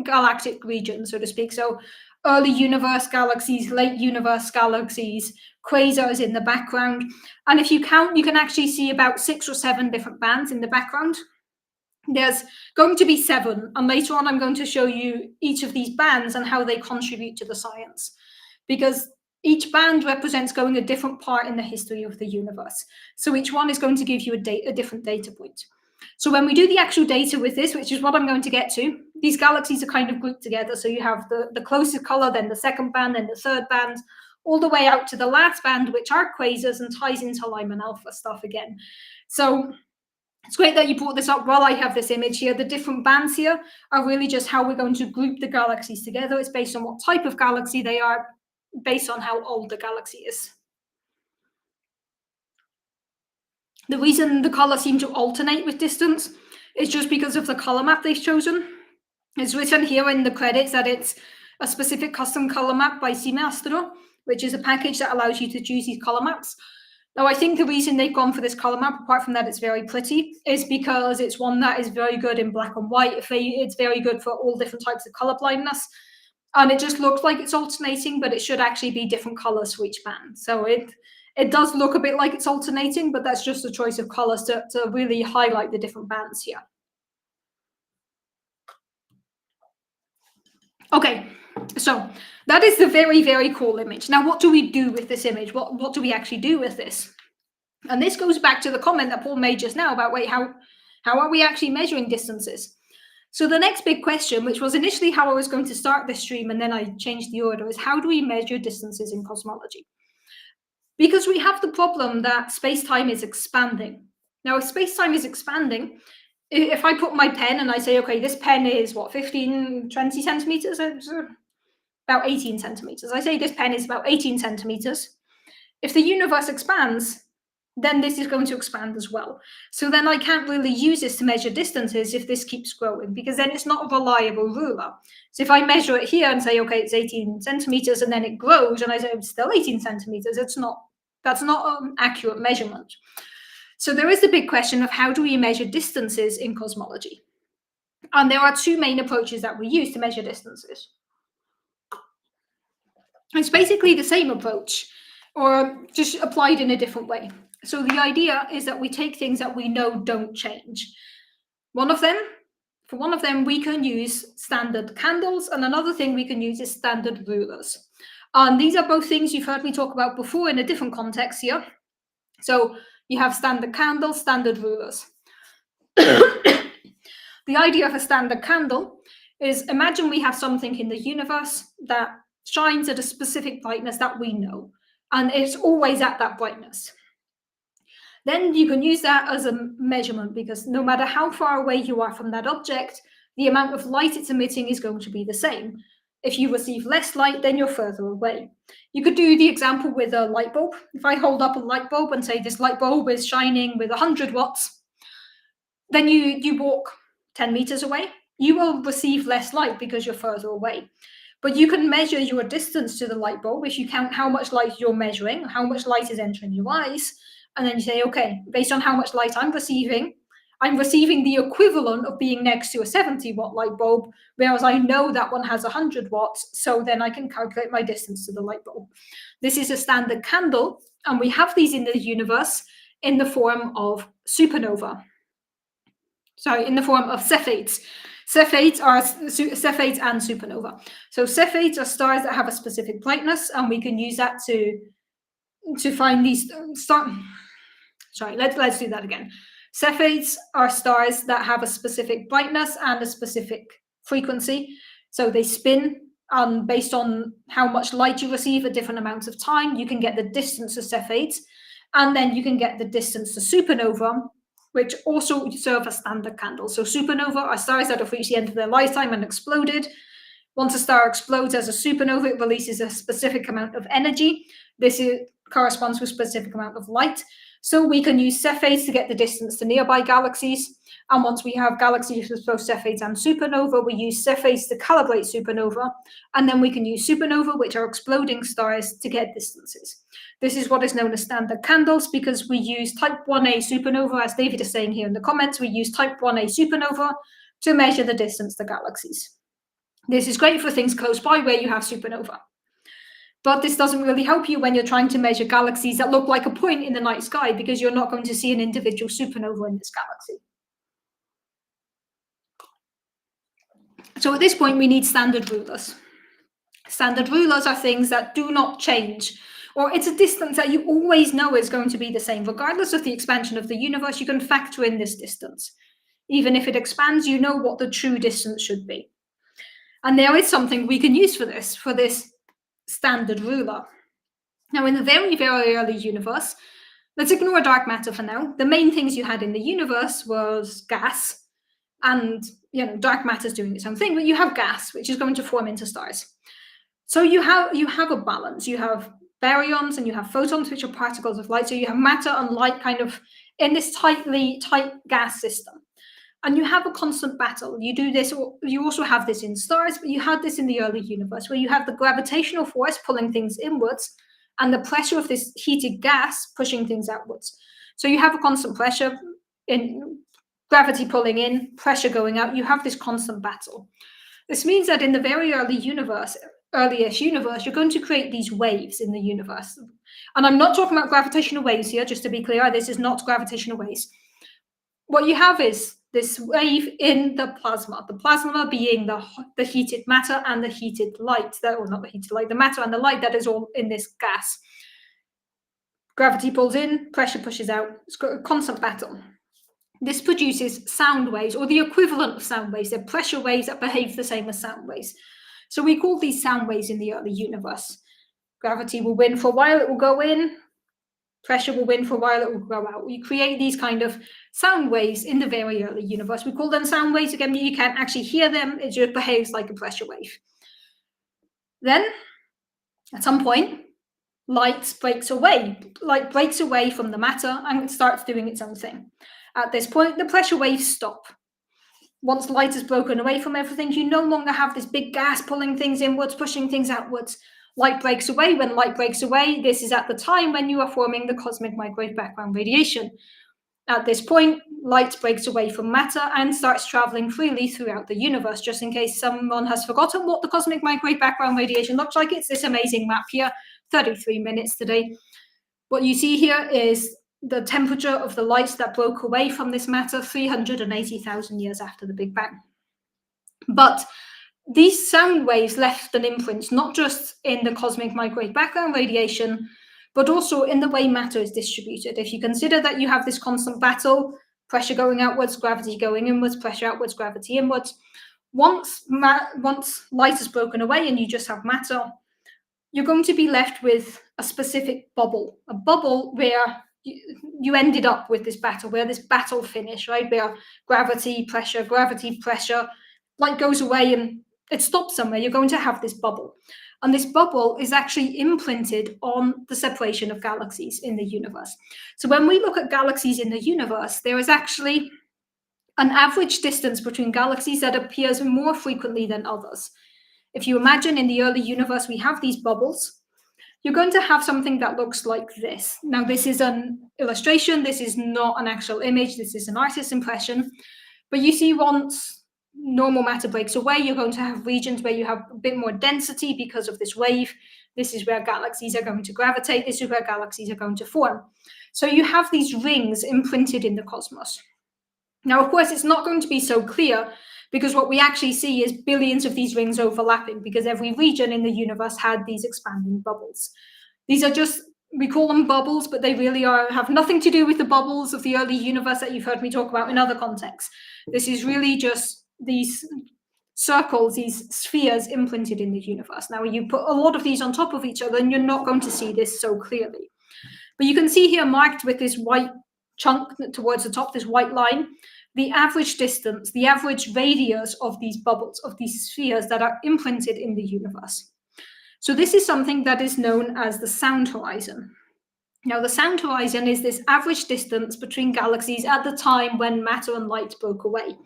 galactic regions, so to speak. So early universe galaxies, late universe galaxies, quasars in the background. And if you count, you can actually see about 6 or 7 different bands in the background. There's going to be 7, and later on I'm going to show you each of these bands and how they contribute to the science, because each band represents going a different part in the history of the universe. So each one is going to give you a different data point. So when we do the actual data with this, which is what I'm going to get to, these galaxies are kind of grouped together. So you have the closest color, then the second band, then the third band, all the way out to the last band, which are quasars and ties into Lyman alpha stuff again. So it's great that you brought this up while I have this image here. The different bands here are really just how we're going to group the galaxies together. It's based on what type of galaxy they are, based on how old the galaxy is. The reason the color seems to alternate with distance is just because of the color map they've chosen. It's written here in the credits that it's a specific custom color map by Cimastro, which is a package that allows you to choose these color maps. Now, I think the reason they've gone for this color map, apart from that it's very pretty, is because it's one that is very good in black and white. It's very good for all different types of color blindness. And it just looks like it's alternating, but it should actually be different colors for each band. So it does look a bit like it's alternating, but that's just a choice of colors to really highlight the different bands here. Okay, so that is the very, very cool image. Now, what do we do with this image? What do we actually do with this? And this goes back to the comment that Paul made just now about, wait, how are we actually measuring distances? So the next big question, which was initially how I was going to start this stream, and then I changed the order, is how do we measure distances in cosmology? Because we have the problem that space-time is expanding. Now, if space-time is expanding, if I put my pen and I say, okay, this pen is what, 15, 20 centimeters? About 18 centimeters. I say this pen is about 18 centimeters. If the universe expands, then this is going to expand as well. So then I can't really use this to measure distances if this keeps growing, because then it's not a reliable ruler. So if I measure it here and say, okay, it's 18 centimeters, and then it grows, and I say it's still 18 centimeters, that's not an accurate measurement. So there is the big question of how do we measure distances in cosmology? And there are 2 main approaches that we use to measure distances. It's basically the same approach, or just applied in a different way. So the idea is that we take things that we know don't change. For one of them, we can use standard candles, and another thing we can use is standard rulers. And these are both things you've heard me talk about before in a different context here. So you have standard candles, standard rulers. The idea of a standard candle is, imagine we have something in the universe that shines at a specific brightness that we know, and it's always at that brightness. Then you can use that as a measurement, because no matter how far away you are from that object, the amount of light it's emitting is going to be the same. If you receive less light, then you're further away. You could do the example with a light bulb. If I hold up a light bulb and say this light bulb is shining with 100 watts, then you walk 10 meters away, you will receive less light because you're further away. But you can measure your distance to the light bulb if you count how much light you're measuring, how much light is entering your eyes, and then you say, okay, based on how much light I'm receiving the equivalent of being next to a 70-watt light bulb, whereas I know that one has 100 watts, so then I can calculate my distance to the light bulb. This is a standard candle, and we have these in the universe in the form of supernova. Sorry, in the form of Cepheids. Cepheids and supernova. So Cepheids are stars that have a specific brightness, and we can use that to find these Sorry, let's do that again. Cepheids are stars that have a specific brightness and a specific frequency. So they spin based on how much light you receive at different amounts of time. You can get the distance to Cepheids, and then you can get the distance to supernova, which also serve as standard candles. So supernova are stars that have reached the end of their lifetime and exploded. Once a star explodes as a supernova, it releases a specific amount of energy. Corresponds to a specific amount of light. So we can use Cepheids to get the distance to nearby galaxies. And once we have galaxies with both Cepheids and supernova, we use Cepheids to calibrate supernova. And then we can use supernova, which are exploding stars, to get distances. This is what is known as standard candles, because we use type 1a supernova, as David is saying here in the comments, we use type 1a supernova to measure the distance to galaxies. This is great for things close by where you have supernova. But this doesn't really help you when you're trying to measure galaxies that look like a point in the night sky, because you're not going to see an individual supernova in this galaxy. So at this point, we need standard rulers. Standard rulers are things that do not change, or it's a distance that you always know is going to be the same. Regardless of the expansion of the universe, you can factor in this distance. Even if it expands, you know what the true distance should be. And there is something we can use for this standard ruler. Now, in the very, very early universe, let's ignore dark matter for now. The main things you had in the universe was gas, and dark matter is doing its own thing, but you have gas, which is going to form into stars. So you have a balance. You have baryons and you have photons, which are particles of light. So you have matter and light kind of in this tight gas system. And you have a constant battle. You do this, or you also have this in stars, but you had this in the early universe, where you have the gravitational force pulling things inwards and the pressure of this heated gas pushing things outwards. So you have a constant pressure, in gravity pulling in, pressure going out. You have this constant battle. This means that in the very earliest universe, you're going to create these waves in the universe. And I'm not talking about gravitational waves here, just to be clear. This is not gravitational waves. What you have is this wave in the plasma being the heated matter and the heated light, not the heated light, the matter and the light that is all in this gas. Gravity pulls in, pressure pushes out. It's got a constant battle. This produces sound waves, or the equivalent of sound waves. They're pressure waves that behave the same as sound waves. So we call these sound waves in the early universe. Gravity will win for a while, it will go in. Pressure will win for a while, it will go out. We create these kind of sound waves in the very early universe. We call them sound waves. Again, you can't actually hear them. It just behaves like a pressure wave. Then, at some point, light breaks away. Light breaks away from the matter and starts doing its own thing. At this point, the pressure waves stop. Once light has broken away from everything, you no longer have this big gas pulling things inwards, pushing things outwards. Light breaks away. When light breaks away, this is at the time when you are forming the cosmic microwave background radiation. At this point, light breaks away from matter and starts traveling freely throughout the universe. Just in case someone has forgotten what the cosmic microwave background radiation looks like, it's this amazing map here, 33 minutes today. What you see here is the temperature of the light that broke away from this matter 380,000 years after the Big Bang. But these sound waves left an imprint, not just in the cosmic microwave background radiation, but also in the way matter is distributed. If you consider that you have this constant battle, pressure going outwards, gravity going inwards, pressure outwards, gravity inwards, once light is broken away and you just have matter, you're going to be left with a specific bubble, a bubble where you ended up with this battle, where this battle finished, right? Where gravity, pressure, light goes away and it stops somewhere. You're going to have this bubble. And this bubble is actually imprinted on the separation of galaxies in the universe. So when we look at galaxies in the universe, there is actually an average distance between galaxies that appears more frequently than others. If you imagine in the early universe, we have these bubbles. You're going to have something that looks like this. Now, this is an illustration. This is not an actual image. This is an artist's impression. But you see, once normal matter breaks away, you're going to have regions where you have a bit more density because of this wave. This is where galaxies are going to gravitate. This is where galaxies are going to form. So you have these rings imprinted in the cosmos. Now, of course, it's not going to be so clear, because what we actually see is billions of these rings overlapping, because every region in the universe had these expanding bubbles. These are just, we call them bubbles, but they really have nothing to do with the bubbles of the early universe that you've heard me talk about in other contexts. This is really just these circles, these spheres imprinted in the universe. Now, you put a lot of these on top of each other, and you're not going to see this so clearly. But you can see here marked with this white chunk towards the top, this white line. the average distance, the average radius of these bubbles, of these spheres that are imprinted in the universe. So this is something that is known as the sound horizon. Now, the sound horizon is this average distance between galaxies at the time when matter and light broke away.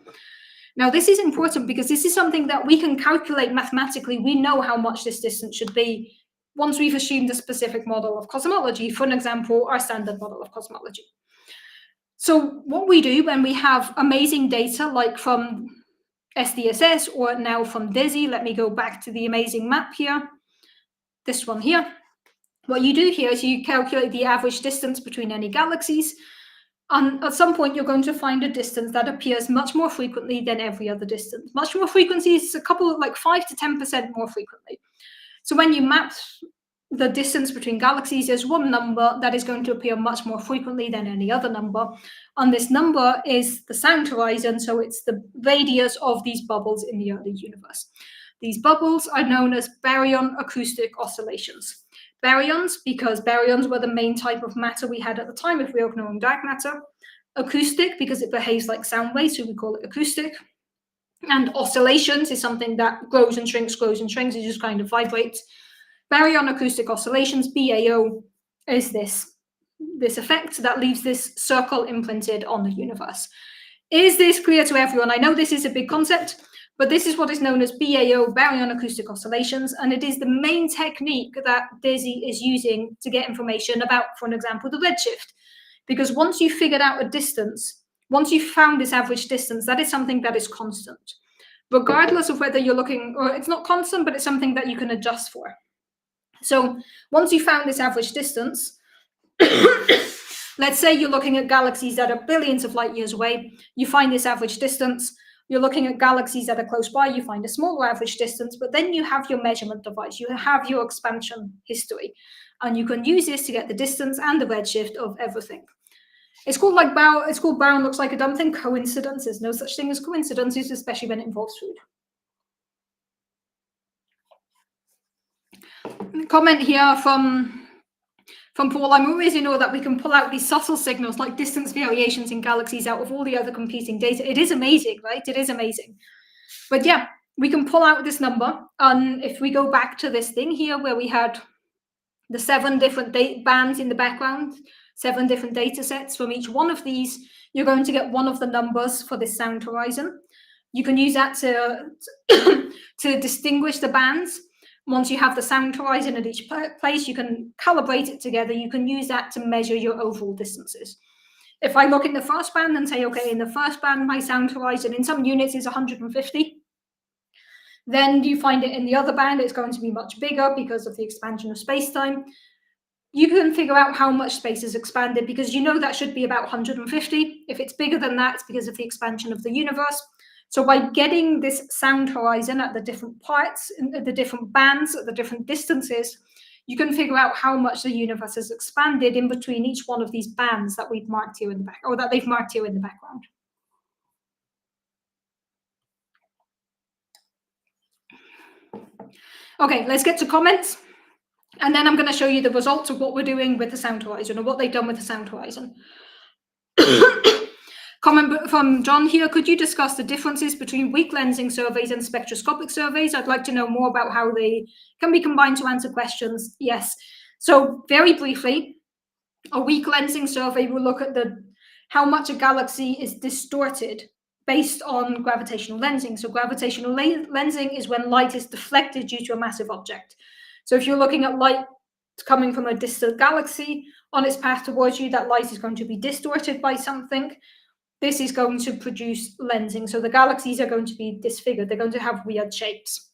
Now, this is important because this is something that we can calculate mathematically. We know how much this distance should be once we've assumed a specific model of cosmology, for an example, our standard model of cosmology. So what we do when we have amazing data like from SDSS or now from DESI, let me go back to the amazing map here, this one here. What you do here is you calculate the average distance between any galaxies, and at some point you're going to find a distance that appears much more frequently than every other distance. Much more frequency is a couple, like 5 to 10% more frequently. So when you map the distance between galaxies, there's one number that is going to appear much more frequently than any other number. And this number is the sound horizon, so it's the radius of these bubbles in the early universe. These bubbles are known as baryon acoustic oscillations. Baryons, because baryons were the main type of matter we had at the time if we were ignoring dark matter. Acoustic, because it behaves like sound waves, so we call it acoustic. And oscillations is something that grows and shrinks, it just kind of vibrates. Baryon acoustic oscillations, BAO, is this effect that leaves this circle imprinted on the universe. Is this clear to everyone? I know this is a big concept, but this is what is known as BAO, baryon acoustic oscillations, and it is the main technique that DESI is using to get information about, for an example, the redshift. Because once you've figured out a distance, once you've found this average distance, that is something that is constant, regardless of whether you're looking, or it's not constant, but it's something that you can adjust for. So once you found this average distance, let's say you're looking at galaxies that are billions of light years away, you find this average distance. You're looking at galaxies that are close by, you find a smaller average distance, but then you have your measurement device, you have your expansion history, and you can use this to get the distance and the redshift of everything. It's called baryon looks like a dumb thing, coincidence. There's no such thing as coincidences, especially when it involves food. Comment here from Paul. I'm always, that we can pull out these subtle signals like distance variations in galaxies out of all the other competing data. It is amazing, right? It is amazing. But yeah, we can pull out this number. And if we go back to this thing here where we had the 7 different bands in the background, 7 different data sets from each one of these, you're going to get one of the numbers for this sound horizon. You can use that to distinguish the bands. Once you have the sound horizon at each place, you can calibrate it together. You can use that to measure your overall distances. If I look in the first band and say, okay, in the first band, my sound horizon in some units is 150, then you find it in the other band, it's going to be much bigger because of the expansion of space-time. You can figure out how much space is expanded because that should be about 150. If it's bigger than that, it's because of the expansion of the universe. So by getting this sound horizon at the different parts, the different bands, at the different distances, you can figure out how much the universe has expanded in between each one of these bands that we've marked here in the back, or that they've marked here in the background. Okay, let's get to comments. And then I'm going to show you the results of what we're doing with the sound horizon, or what they've done with the sound horizon. Comment from John here, could you discuss the differences between weak lensing surveys and spectroscopic surveys? I'd like to know more about how they can be combined to answer questions. Yes. So very briefly, a weak lensing survey will look at how much a galaxy is distorted based on gravitational lensing. So gravitational lensing is when light is deflected due to a massive object. So if you're looking at light coming from a distant galaxy on its path towards you, that light is going to be distorted by something. This is going to produce lensing. So the galaxies are going to be disfigured. They're going to have weird shapes.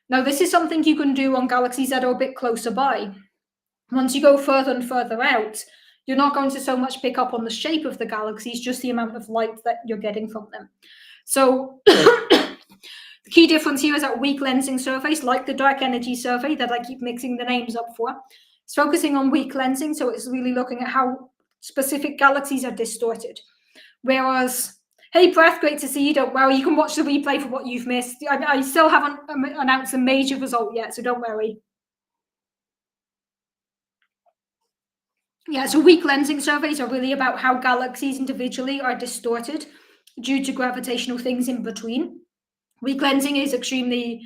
Now, this is something you can do on galaxies that are a bit closer by. Once you go further and further out, you're not going to so much pick up on the shape of the galaxies, just the amount of light that you're getting from them. So the key difference here is that weak lensing surveys, like the Dark Energy survey that I keep mixing the names up for, it's focusing on weak lensing. So it's really looking at how specific galaxies are distorted. Whereas, hey, Breath, great to see you. Don't worry, you can watch the replay for what you've missed. I still haven't announced a major result yet, so don't worry. Yeah, so weak lensing surveys are really about how galaxies individually are distorted. due to gravitational things in between. Weak lensing is extremely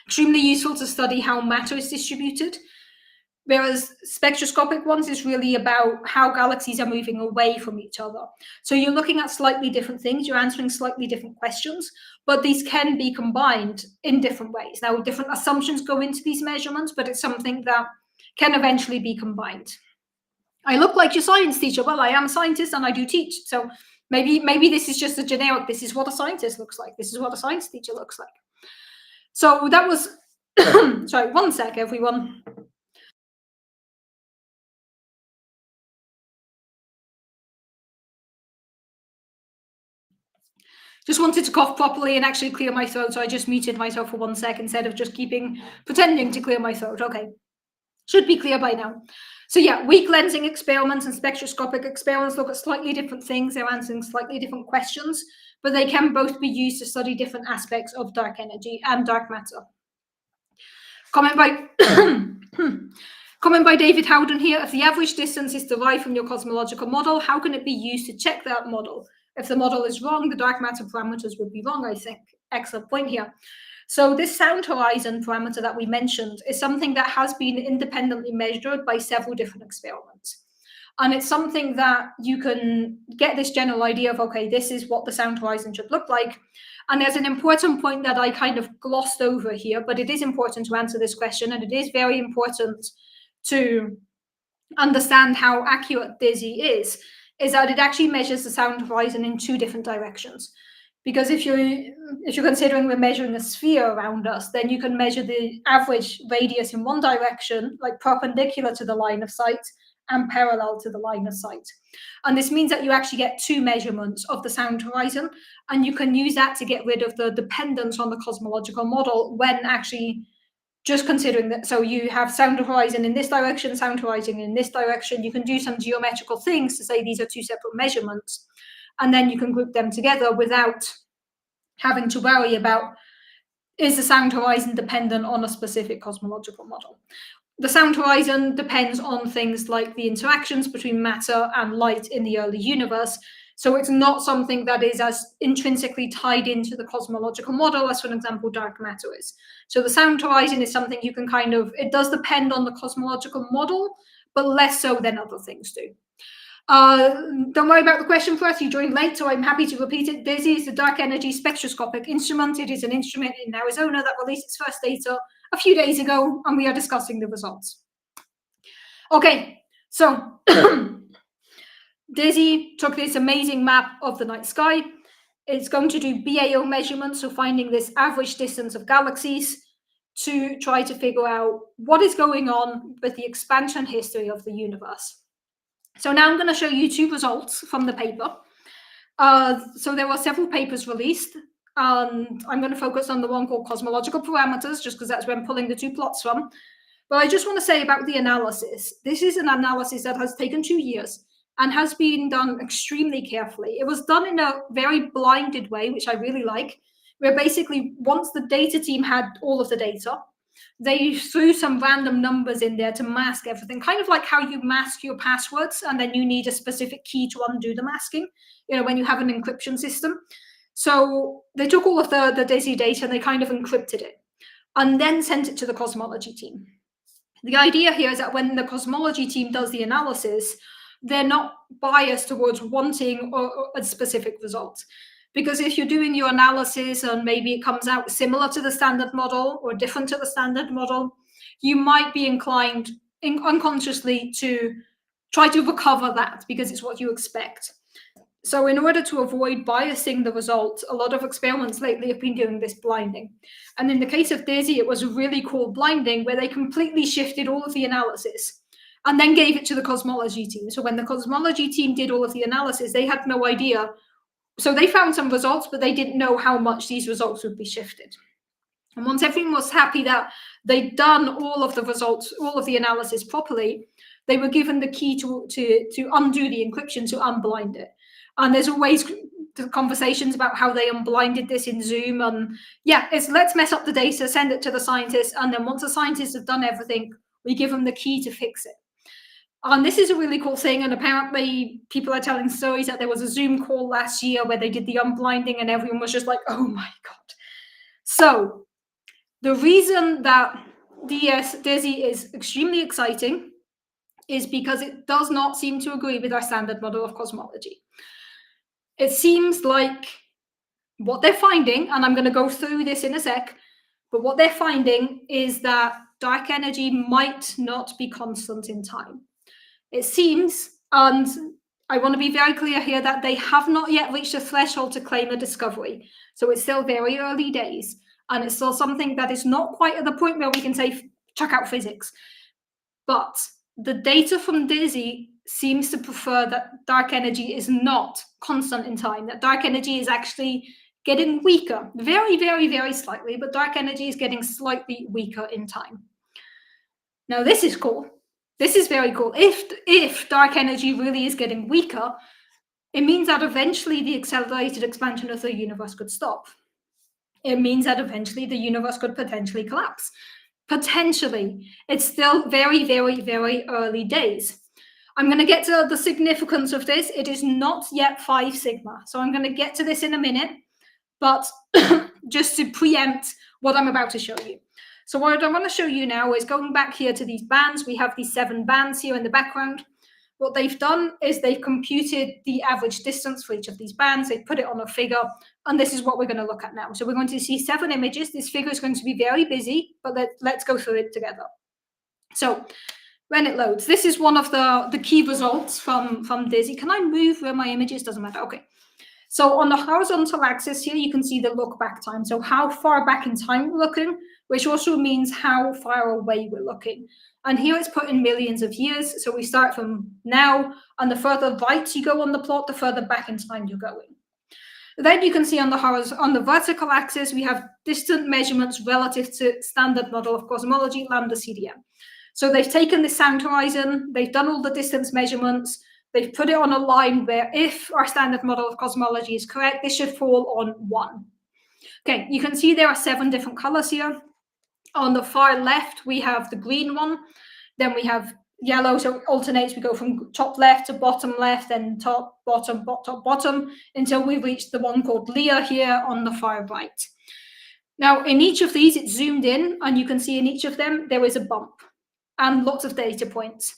extremely useful to study how matter is distributed, whereas spectroscopic ones is really about how galaxies are moving away from each other. So you're looking at slightly different things, you're answering slightly different questions, but these can be combined in different ways. Now, different assumptions go into these measurements, but it's something that can eventually be combined. I look like your science teacher. Well, I am a scientist and I do teach. So maybe this is just a generic, this is what a scientist looks like. This is what a science teacher looks like. So that was, sorry, one sec, everyone. Just wanted to cough properly and actually clear my throat, so I just muted myself for 1 sec instead of just pretending to clear my throat. Okay, should be clear by now. So yeah, weak lensing experiments and spectroscopic experiments look at slightly different things. They're answering slightly different questions, but they can both be used to study different aspects of dark energy and dark matter. Comment by David Howden here. If the average distance is derived from your cosmological model, how can it be used to check that model? If the model is wrong, the dark matter parameters would be wrong, I think. Excellent point here. So this sound horizon parameter that we mentioned is something that has been independently measured by several different experiments. And it's something that you can get this general idea of, okay, this is what the sound horizon should look like. And there's an important point that I kind of glossed over here, but it is important to answer this question, and it is very important to understand how accurate DESI is that it actually measures the sound horizon in two different directions. Because if you're considering we're measuring a sphere around us, then you can measure the average radius in one direction, like perpendicular to the line of sight, and parallel to the line of sight. And this means that you actually get two measurements of the sound horizon, and you can use that to get rid of the dependence on the cosmological model when actually just considering that. So you have sound horizon in this direction, sound horizon in this direction. You can do some geometrical things to say these are two separate measurements, and then you can group them together without having to worry about, is the sound horizon dependent on a specific cosmological model? The sound horizon depends on things like the interactions between matter and light in the early universe. So it's not something that is as intrinsically tied into the cosmological model as, for example, dark matter is. So the sound horizon is something you can it does depend on the cosmological model, but less so than other things do. Don't worry about the question first. You joined late, so I'm happy to repeat it. DESI is the Dark Energy Spectroscopic Instrument. It is an instrument in Arizona that released its first data a few days ago, and we are discussing the results. Okay, so DESI took this amazing map of the night sky. It's going to do BAO measurements, so finding this average distance of galaxies to try to figure out what is going on with the expansion history of the universe. So now I'm going to show you two results from the paper. So there were several papers released, and I'm going to focus on the one called Cosmological Parameters, just because that's where I'm pulling the two plots from. But I just want to say about the analysis. This is an analysis that has taken 2 years and has been done extremely carefully. It was done in a very blinded way, which I really like, where basically once the data team had all of the data, they threw some random numbers in there to mask everything, kind of like how you mask your passwords and then you need a specific key to undo the masking, when you have an encryption system. So they took all of the DESI data and they kind of encrypted it and then sent it to the cosmology team. The idea here is that when the cosmology team does the analysis, they're not biased towards wanting a specific result. Because if you're doing your analysis and maybe it comes out similar to the standard model or different to the standard model, you might be inclined unconsciously to try to recover that because it's what you expect. So in order to avoid biasing the results, a lot of experiments lately have been doing this blinding. And in the case of DESI, it was a really cool blinding where they completely shifted all of the analysis and then gave it to the cosmology team. So when the cosmology team did all of the analysis, they had no idea. So they found some results, but they didn't know how much these results would be shifted. And once everyone was happy that they'd done all of the results, all of the analysis properly, they were given the key to undo the encryption, to unblind it. And there's always conversations about how they unblinded this in Zoom. And yeah, let's mess up the data, send it to the scientists. And then once the scientists have done everything, we give them the key to fix it. And this is a really cool thing. And apparently people are telling stories that there was a Zoom call last year where they did the unblinding and everyone was just like, oh my God. So the reason that DESI is extremely exciting is because it does not seem to agree with our standard model of cosmology. It seems like what they're finding, and I'm going to go through this in a sec, but what they're finding is that dark energy might not be constant in time. It seems, and I want to be very clear here, that they have not yet reached a threshold to claim a discovery. So it's still very early days, and it's still something that is not quite at the point where we can say, check out physics. But the data from DESI seems to prefer that dark energy is not constant in time, that dark energy is actually getting weaker, very, very, very slightly, but dark energy is getting slightly weaker in time. Now, this is cool. This is very cool. If dark energy really is getting weaker, it means that eventually the accelerated expansion of the universe could stop. It means that eventually the universe could potentially collapse. Potentially. It's still very, very, very early days. I'm going to get to the significance of this. It is not yet 5 sigma. So I'm going to get to this in a minute, but just to preempt what I'm about to show you. So what I want to show you now is going back here to these bands. We have these 7 bands here in the background. What they've done is they've computed the average distance for each of these bands. They put it on a figure, and this is what we're going to look at now. So we're going to see 7 images. This figure is going to be very busy, but let's go through it together. So when it loads, this is one of the key results from DESI. Can I move where my image is? Doesn't matter. Okay. So on the horizontal axis here, you can see the look back time. So how far back in time we're looking, which also means how far away we're looking. And here it's put in millions of years. So we start from now, and the further right you go on the plot, the further back in time you're going. Then you can see on the vertical axis, we have distant measurements relative to standard model of cosmology, lambda CDM. So they've taken the sound horizon, they've done all the distance measurements, they've put it on a line where if our standard model of cosmology is correct, this should fall on 1. Okay, you can see there are 7 different colors here. On the far left, we have the green one. Then we have yellow, so it alternates. We go from top left to bottom left, then top, bottom, top, bottom, until we reach the one called Leo here on the far right. Now, in each of these, it's zoomed in, and you can see in each of them, there is a bump and lots of data points.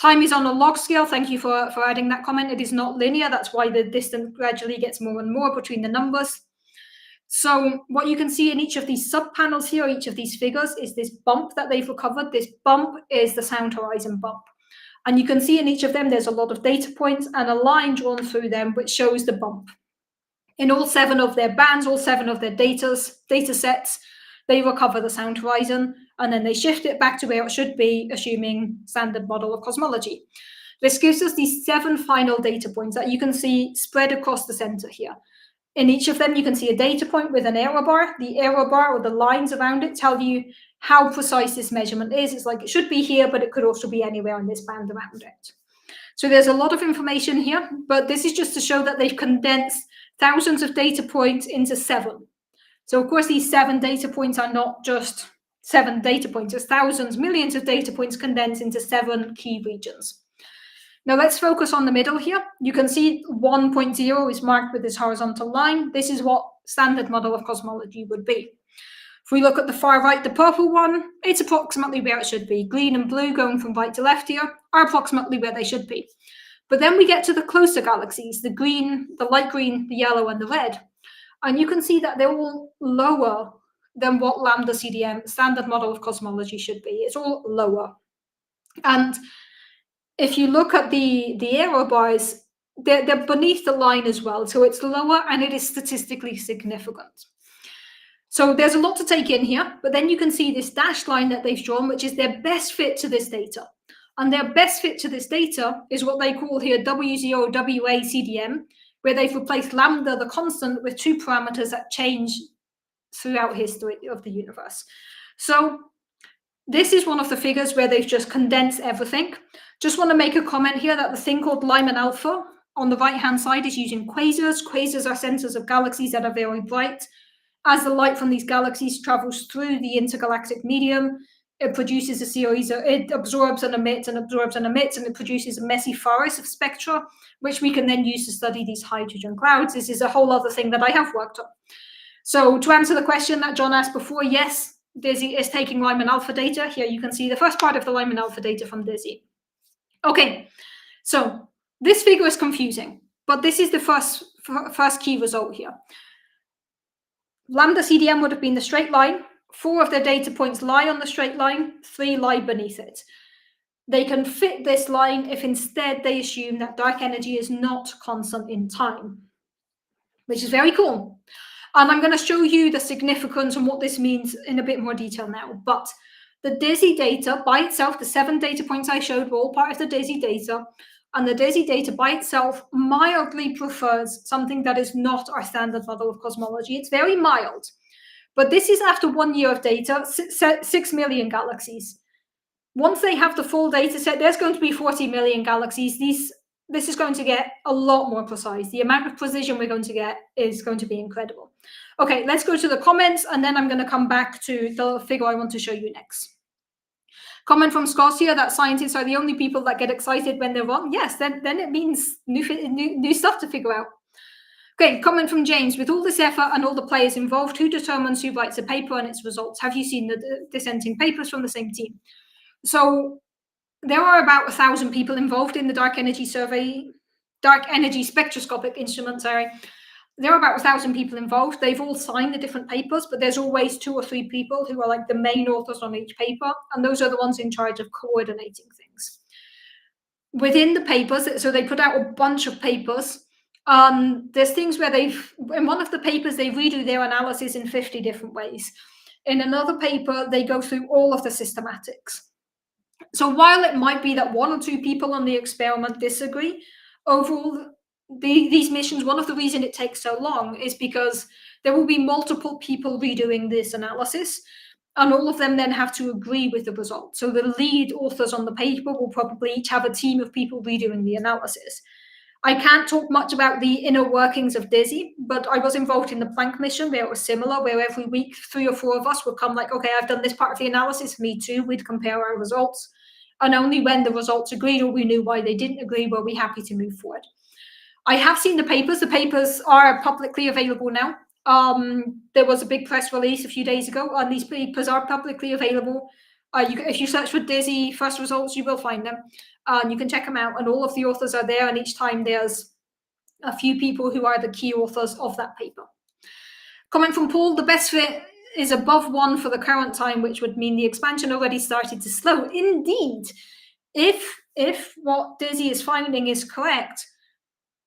Time is on a log scale. Thank you for adding that comment. It is not linear. That's why the distance gradually gets more and more between the numbers. So what you can see in each of these sub-panels here, each of these figures, is this bump that they've recovered. This bump is the sound horizon bump. And you can see in each of them, there's a lot of data points and a line drawn through them, which shows the bump. In all 7 of their bands, all 7 of their data sets, they recover the sound horizon, and then they shift it back to where it should be, assuming standard model of cosmology. This gives us these 7 final data points that you can see spread across the center here. In each of them, you can see a data point with an error bar. The error bar, or the lines around it, tell you how precise this measurement is. It's like it should be here, but it could also be anywhere in this band around it. So there's a lot of information here, but this is just to show that they've condensed thousands of data points into 7. So of course, these 7 data points are not just 7 data points. There's thousands, millions of data points condensed into 7 key regions. Now let's focus on the middle here. You can see 1.0 is marked with this horizontal line. This is what standard model of cosmology would be. If we look at the far right, the purple one, it's approximately where it should be. Green and blue going from right to left here are approximately where they should be. But then we get to the closer galaxies, the green, the light green, the yellow, and the red. And you can see that they're all lower than what lambda CDM, standard model of cosmology, should be. It's all lower. And if you look at the error bars, they're beneath the line as well. So it's lower and it is statistically significant. So there's a lot to take in here, but then you can see this dashed line that they've drawn, which is their best fit to this data. And their best fit to this data is what they call here W0 WA CDM, where they've replaced lambda, the constant, with 2 parameters that change throughout history of the universe. So this is one of the figures where they've just condensed everything. Just want to make a comment here that the thing called Lyman alpha on the right-hand side is using quasars. Quasars are centers of galaxies that are very bright. As the light from these galaxies travels through the intergalactic medium, it produces a series of, it absorbs and emits and absorbs and emits, and it produces a messy forest of spectra, which we can then use to study these hydrogen clouds. This is a whole other thing that I have worked on. So to answer the question that John asked before, yes, DESI is taking Lyman alpha data. Here you can see the first part of the Lyman alpha data from DESI. Okay, so this figure is confusing, but this is the first key result here. Lambda CDM would have been the straight line. 4 of the data points lie on the straight line, 3 lie beneath it. They can fit this line if instead they assume that dark energy is not constant in time, which is very cool. And I'm going to show you the significance and what this means in a bit more detail now. But the DESI data by itself, the 7 data points I showed were all part of the DESI data. And the DESI data by itself mildly prefers something that is not our standard model of cosmology. It's very mild. But this is after 1 year of data, 6 million galaxies. Once they have the full data set, there's going to be 40 million galaxies. This is going to get a lot more precise. The amount of precision we're going to get is going to be incredible. Okay, let's go to the comments, and then I'm going to come back to the figure I want to show you next. Comment from Scotia that scientists are the only people that get excited when they're wrong. Yes, then it means new stuff to figure out. Okay, comment from James. With all this effort and all the players involved, who determines who writes a paper and its results? Have you seen the dissenting papers from the same team? So there are about 1,000 people involved in the Dark Energy Spectroscopic Instrument, sorry. There are about 1,000 people involved. They've all signed the different papers, but there's always 2 or 3 people who are like the main authors on each paper, and those are the ones in charge of coordinating things. Within the papers, so they put out a bunch of papers. There's things where in one of the papers, they redo their analysis in 50 different ways. In another paper, they go through all of the systematics. So while it might be that 1 or 2 people on the experiment disagree, overall, these missions, one of the reasons it takes so long is because there will be multiple people redoing this analysis, and all of them then have to agree with the result. So the lead authors on the paper will probably each have a team of people redoing the analysis. I can't talk much about the inner workings of DESI, but I was involved in the Planck mission where it was similar, where every week 3 or 4 of us would come like, okay, I've done this part of the analysis, me too, we'd compare our results. And only when the results agreed or we knew why they didn't agree were we happy to move forward. I have seen the papers. The papers are publicly available now. There was a big press release a few days ago, and these papers are publicly available. If you search for DESI first results, you will find them. You can check them out, and all of the authors are there, and each time there's a few people who are the key authors of that paper. Comment from Paul, the best fit is above 1 for the current time, which would mean the expansion already started to slow. Indeed, if what DESI is finding is correct,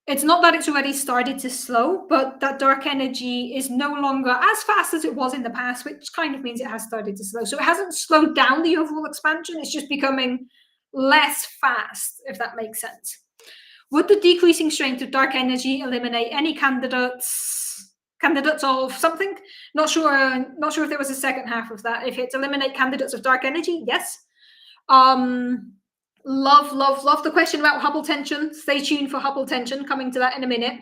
it's not that it's already started to slow, but that dark energy is no longer as fast as it was in the past, which kind of means it has started to slow. So it hasn't slowed down the overall expansion, it's just becoming less fast, if that makes sense. Would the decreasing strength of dark energy eliminate any candidates of something? Not sure if there was a second half of that. If it's eliminate candidates of dark energy, yes. Love the question about Hubble tension. Stay tuned for Hubble tension, coming to that in a minute.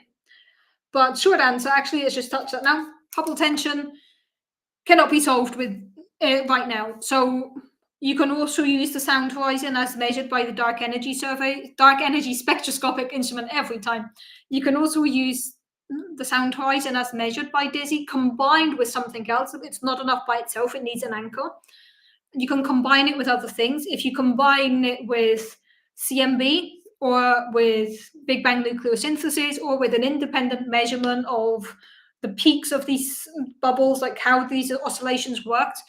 But short answer, actually, let's just touch that now. Hubble tension cannot be solved with right now. So you can also use the sound horizon as measured by the Dark Energy Spectroscopic Instrument every time. You can also use the sound horizon as measured by DESI combined with something else. It's not enough by itself, it needs an anchor. You can combine it with other things. If you combine it with CMB or with Big Bang nucleosynthesis or with an independent measurement of the peaks of these bubbles, like how these oscillations worked,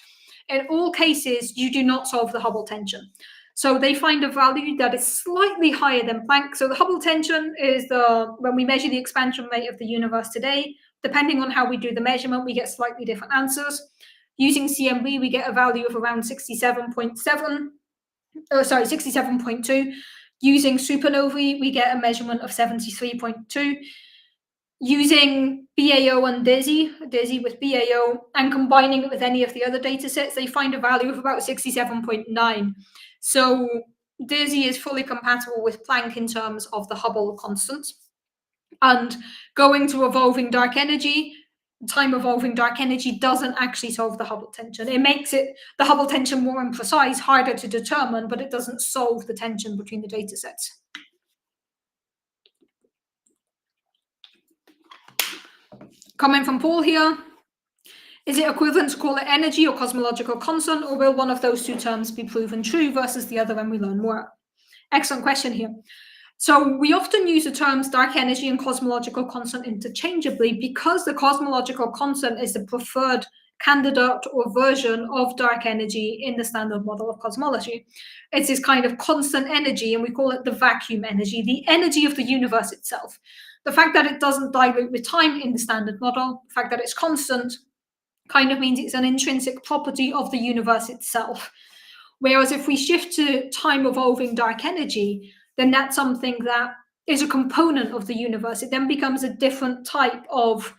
in all cases, you do not solve the Hubble tension. So they find a value that is slightly higher than Planck. So the Hubble tension is when we measure the expansion rate of the universe today, depending on how we do the measurement, we get slightly different answers. Using CMB, we get a value of around 67.2. Using supernovae, we get a measurement of 73.2. Using BAO and DESI with BAO, and combining it with any of the other data sets, they find a value of about 67.9. So DESI is fully compatible with Planck in terms of the Hubble constant. And going to evolving dark energy, time-evolving dark energy doesn't actually solve the Hubble tension. It makes the Hubble tension more imprecise, harder to determine, but it doesn't solve the tension between the data sets. Comment from Paul here. Is it equivalent to call it energy or cosmological constant, or will one of those two terms be proven true versus the other when we learn more? Excellent question here. So we often use the terms dark energy and cosmological constant interchangeably because the cosmological constant is the preferred candidate or version of dark energy in the standard model of cosmology. It's this kind of constant energy, and we call it the vacuum energy, the energy of the universe itself. The fact that it doesn't dilute with time in the standard model, the fact that it's constant, kind of means it's an intrinsic property of the universe itself. Whereas if we shift to time-evolving dark energy, then that's something that is a component of the universe. It then becomes a different type of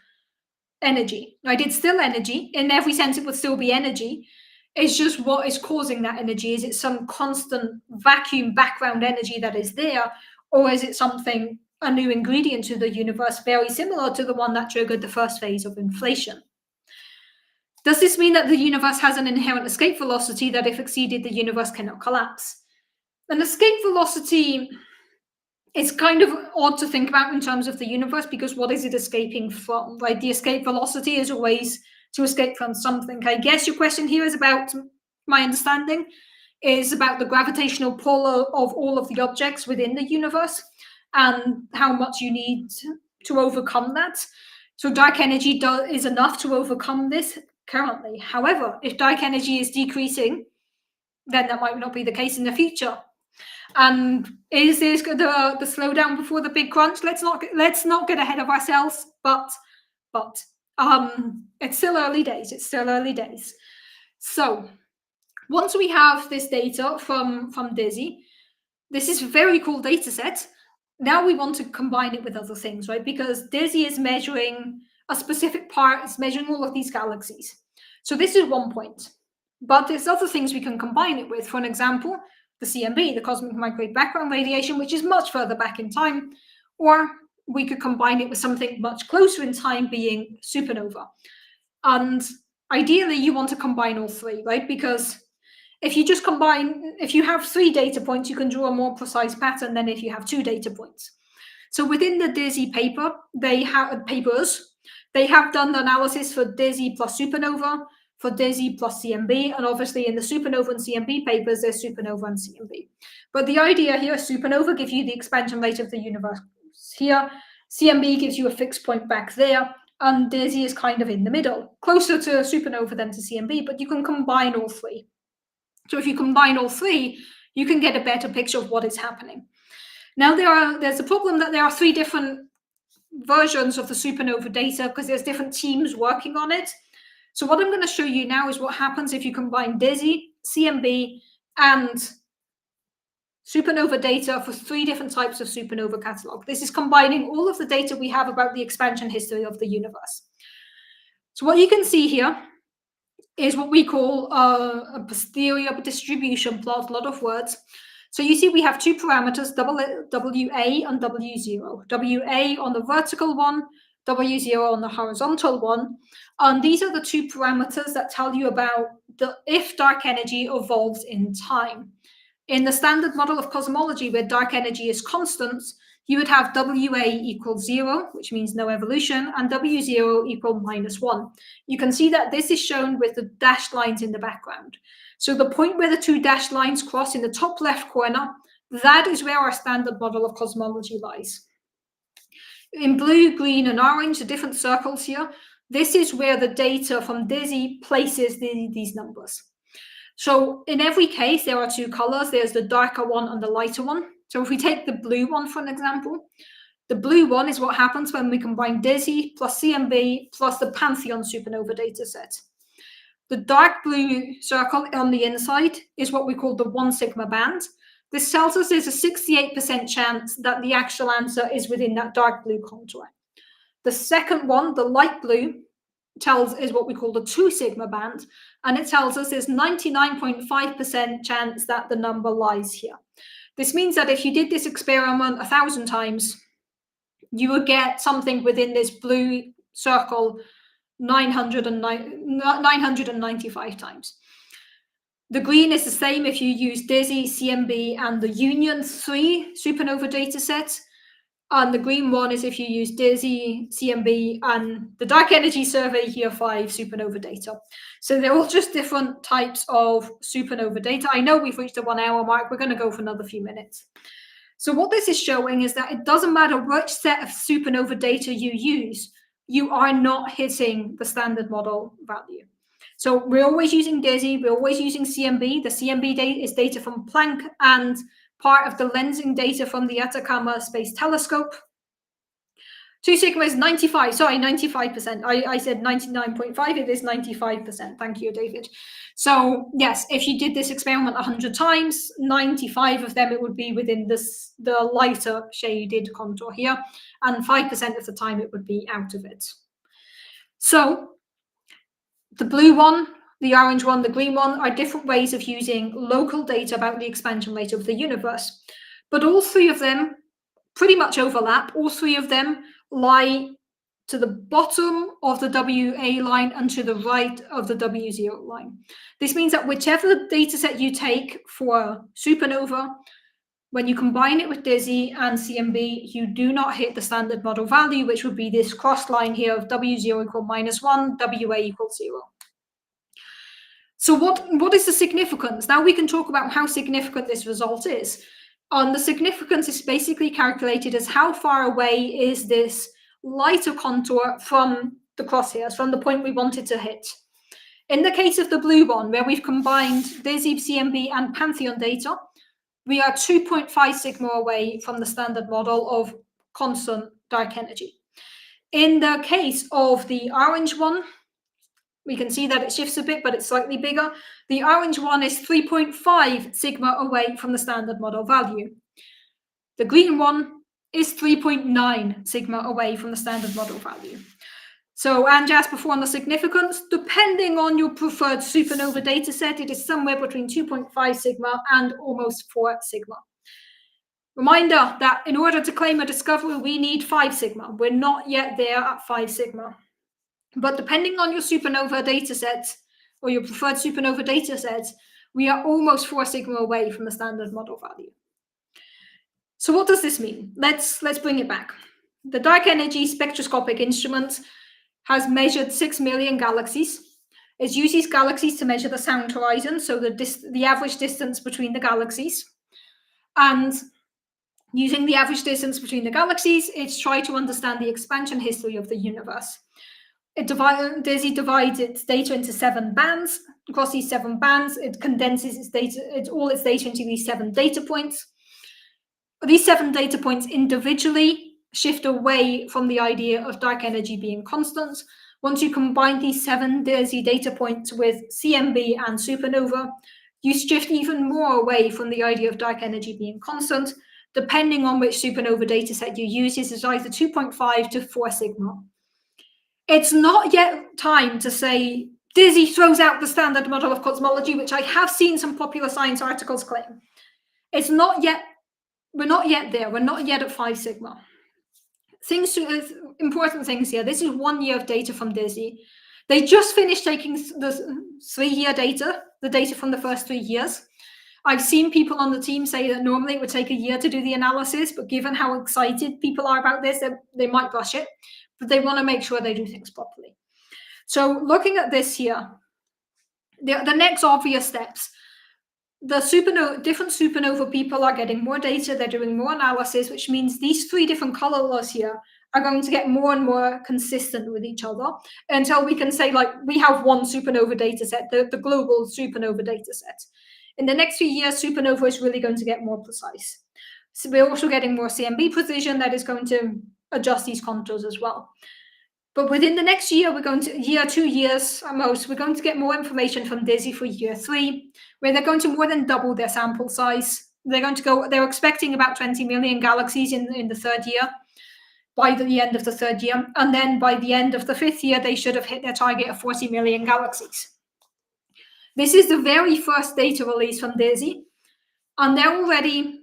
energy, right? It's still energy. In every sense, it would still be energy. It's just what is causing that energy. Is it some constant vacuum background energy that is there, or is it something, a new ingredient to the universe, very similar to the one that triggered the first phase of inflation? Does this mean that the universe has an inherent escape velocity that if exceeded, the universe cannot collapse? An escape velocity is kind of odd to think about in terms of the universe, because what is it escaping from, right? The escape velocity is always to escape from something. I guess your question here is about, my understanding, is about the gravitational pull of all of the objects within the universe and how much you need to overcome that. So dark energy is enough to overcome this currently. However, if dark energy is decreasing, then that might not be the case in the future. And is this the slowdown before the big crunch? Let's not get ahead of ourselves. But it's still early days. It's still early days. So once we have this data from DESI, this is a very cool data set. Now we want to combine it with other things, right? Because DESI is measuring a specific part, it's measuring all of these galaxies. So this is one point. But there's other things we can combine it with. For an example, the CMB, the cosmic microwave background radiation, which is much further back in time. Or we could combine it with something much closer in time, being supernova. And ideally, you want to combine all three, right? Because if you have 3 data points, you can draw a more precise pattern than if you have 2 data points. So within the DESI papers, they have done the analysis for DESI plus supernova, for DESI plus CMB, and obviously in the supernova and CMB papers, there's supernova and CMB. But the idea here, supernova gives you the expansion rate of the universe here, CMB gives you a fixed point back there, and DESI is kind of in the middle, closer to supernova than to CMB, but you can combine all 3. So if you combine all 3, you can get a better picture of what is happening. Now there's a problem that there are 3 different versions of the supernova data because there's different teams working on it. So what I'm going to show you now is what happens if you combine DESI, CMB, and supernova data for 3 different types of supernova catalog. This is combining all of the data we have about the expansion history of the universe. So what you can see here is what we call a posterior distribution plot, a lot of words. So you see we have 2 parameters, WA and W0. WA on the vertical one, W0 on the horizontal one. And these are the 2 parameters that tell you about if dark energy evolves in time. In the standard model of cosmology, where dark energy is constant, you would have WA equals 0, which means no evolution, and W0 equal -1. You can see that this is shown with the dashed lines in the background. So the point where the 2 dashed lines cross in the top left corner, that is where our standard model of cosmology lies. In blue, green, and orange, the different circles here, this is where the data from DESI places these numbers. So in every case, there are 2 colors. There's the darker one and the lighter one. So if we take the blue one for an example, the blue one is what happens when we combine DESI plus CMB plus the Pantheon supernova data set. The dark blue circle on the inside is what we call the 1 sigma band. This tells us there's a 68% chance that the actual answer is within that dark blue contour. The second one, the light blue, is what we call the 2 sigma band, and it tells us there's 99.5% chance that the number lies here. This means that if you did this experiment 1,000 times, you would get something within this blue circle 995 times. The green is the same if you use DESI, CMB, and the Union 3 supernova dataset. And the green one is if you use DESI, CMB, and the Dark Energy Survey Year 5 supernova data. So they're all just different types of supernova data. I know we've reached the 1 hour mark. We're going to go for another few minutes. So what this is showing is that it doesn't matter which set of supernova data you use, you are not hitting the standard model value. So we're always using DESI, we're always using CMB. The CMB data is data from Planck and part of the lensing data from the Atacama Space Telescope. 2 sigma is 95, sorry, 95%. I said 99.5, it is 95%. Thank you, David. So yes, if you did this experiment 100 times, 95 of them, it would be within the lighter shaded contour here, and 5% of the time it would be out of it. So the blue one, the orange one, the green one are different ways of using local data about the expansion rate of the universe. But all three of them pretty much overlap. All three of them lie to the bottom of the WA line and to the right of the W0 line. This means that whichever data set you take for supernova, when you combine it with DESI and CMB, you do not hit the standard model value, which would be this cross line here of W0 equal -1, WA equals 0. So what is the significance? Now we can talk about how significant this result is. The significance is basically calculated as how far away is this lighter contour from the crosshairs, from the point we wanted to hit. In the case of the blue one, where we've combined DESI, CMB, and Pantheon data, we are 2.5 sigma away from the standard model of constant dark energy. In the case of the orange one, we can see that it shifts a bit, but it's slightly bigger. The orange one is 3.5 sigma away from the standard model value. The green one is 3.9 sigma away from the standard model value. So, and just before on the significance, depending on your preferred supernova data set, it is somewhere between 2.5 sigma and almost 4 sigma. Reminder that in order to claim a discovery, we need 5 sigma. We're not yet there at 5 sigma. But depending on your supernova data sets or your preferred supernova data sets, we are almost 4 sigma away from the standard model value. So what does this mean? Let's bring it back. The Dark Energy Spectroscopic Instrument has measured 6 million galaxies. It uses galaxies to measure the sound horizon, so the average distance between the galaxies. And using the average distance between the galaxies, it's tried to understand the expansion history of the universe. DESI divides its data into 7 bands. Across these 7 bands, it condenses all its data into these 7 data points. These 7 data points individually shift away from the idea of dark energy being constant. Once you combine these 7 DESI data points with CMB and supernova, you shift even more away from the idea of dark energy being constant. Depending on which supernova data set you use, this is either 2.5 to 4 sigma. It's not yet time to say DESI throws out the standard model of cosmology, which I have seen some popular science articles claim. It's not yet, we're not yet there. We're not yet at 5 sigma. Important things here. This is 1 year of data from DESI. They just finished taking the 3-year data, the data from the first 3 years. I've seen people on the team say that normally it would take a year to do the analysis, but given how excited people are about this, they might rush it. But they want to make sure they do things properly. So looking at this here, the next obvious steps, different supernova people are getting more data, they're doing more analysis, which means these 3 different colors here are going to get more and more consistent with each other until we can say, like, we have one supernova data set, the global supernova data set. In the next few years, supernova is really going to get more precise. So we're also getting more CMB precision that is going to adjust these contours as well. But within the next year, 2 years at most, we're going to get more information from DESI for year 3, where they're going to more than double their sample size. They're expecting about 20 million galaxies in the 3rd year, by the end of the 3rd year. And then by the end of the 5th year, they should have hit their target of 40 million galaxies. This is the very first data release from DESI, and they're already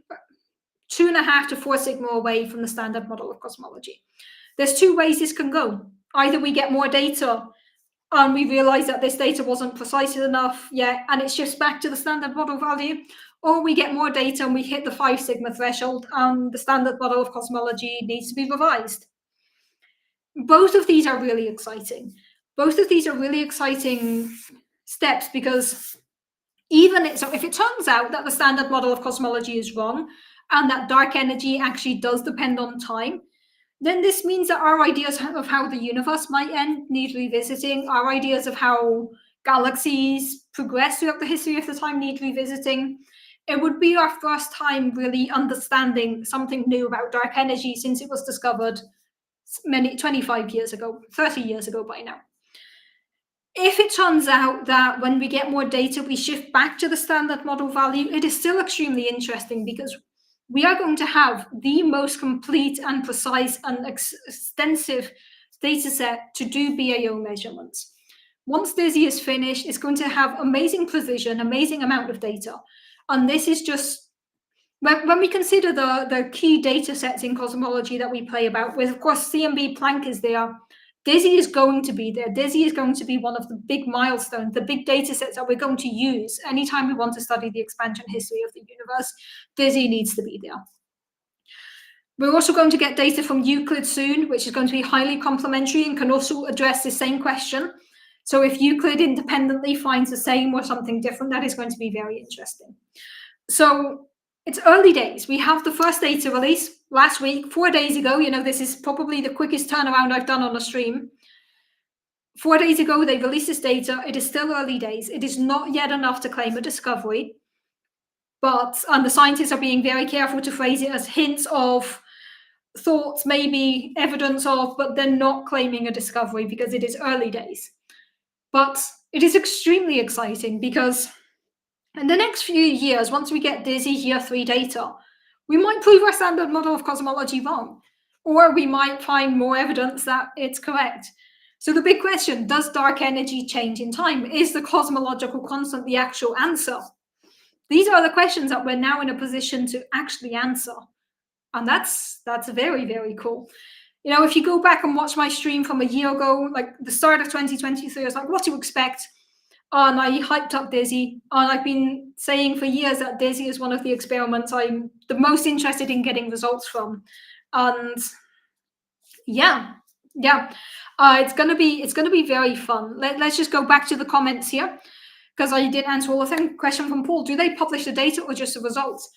2.5 to 4 sigma away from the standard model of cosmology. There's 2 ways this can go. Either we get more data and we realize that this data wasn't precise enough yet, and it shifts back to the standard model value, or we get more data and we hit the 5 sigma threshold and the standard model of cosmology needs to be revised. Both of these are really exciting. Both of these are really exciting steps, because so if it turns out that the standard model of cosmology is wrong and that dark energy actually does depend on time, then this means that our ideas of how the universe might end need revisiting. Our ideas of how galaxies progress throughout the history of the time need revisiting. It would be our first time really understanding something new about dark energy since it was discovered 25 years ago, 30 years ago by now. If it turns out that when we get more data, we shift back to the standard model value, it is still extremely interesting, because we are going to have the most complete and precise and extensive data set to do BAO measurements. Once DESI is finished, it's going to have amazing precision, amazing amount of data. And this is just, when we consider the key data sets in cosmology that we play about, with, of course, CMB Planck is there, DESI is going to be there. DESI is going to be one of the big milestones, the big data sets that we're going to use anytime we want to study the expansion history of the universe. DESI needs to be there. We're also going to get data from Euclid soon, which is going to be highly complementary and can also address the same question. So if Euclid independently finds the same or something different, that is going to be very interesting. So it's early days. We have the first data release last week, 4 days ago. This is probably the quickest turnaround I've done on a stream. 4 days ago, they released this data. It is still early days. It is not yet enough to claim a discovery, and the scientists are being very careful to phrase it as hints of, thoughts, maybe evidence of, but they're not claiming a discovery because it is early days. But it is extremely exciting, because in the next few years, once we get DESI year 3 data, we might prove our standard model of cosmology wrong, or we might find more evidence that it's correct. So the big question, does dark energy change in time? Is the cosmological constant the actual answer? These are the questions that we're now in a position to actually answer. And that's very, very cool. If you go back and watch my stream from a year ago, like the start of 2023, I was like, what to expect? And I hyped up DESI, and I've been saying for years that DESI is one of the experiments I'm the most interested in getting results from. And it's gonna be very fun. Let's just go back to the comments here, because I did answer all of them. Question from Paul: do they publish the data or just the results?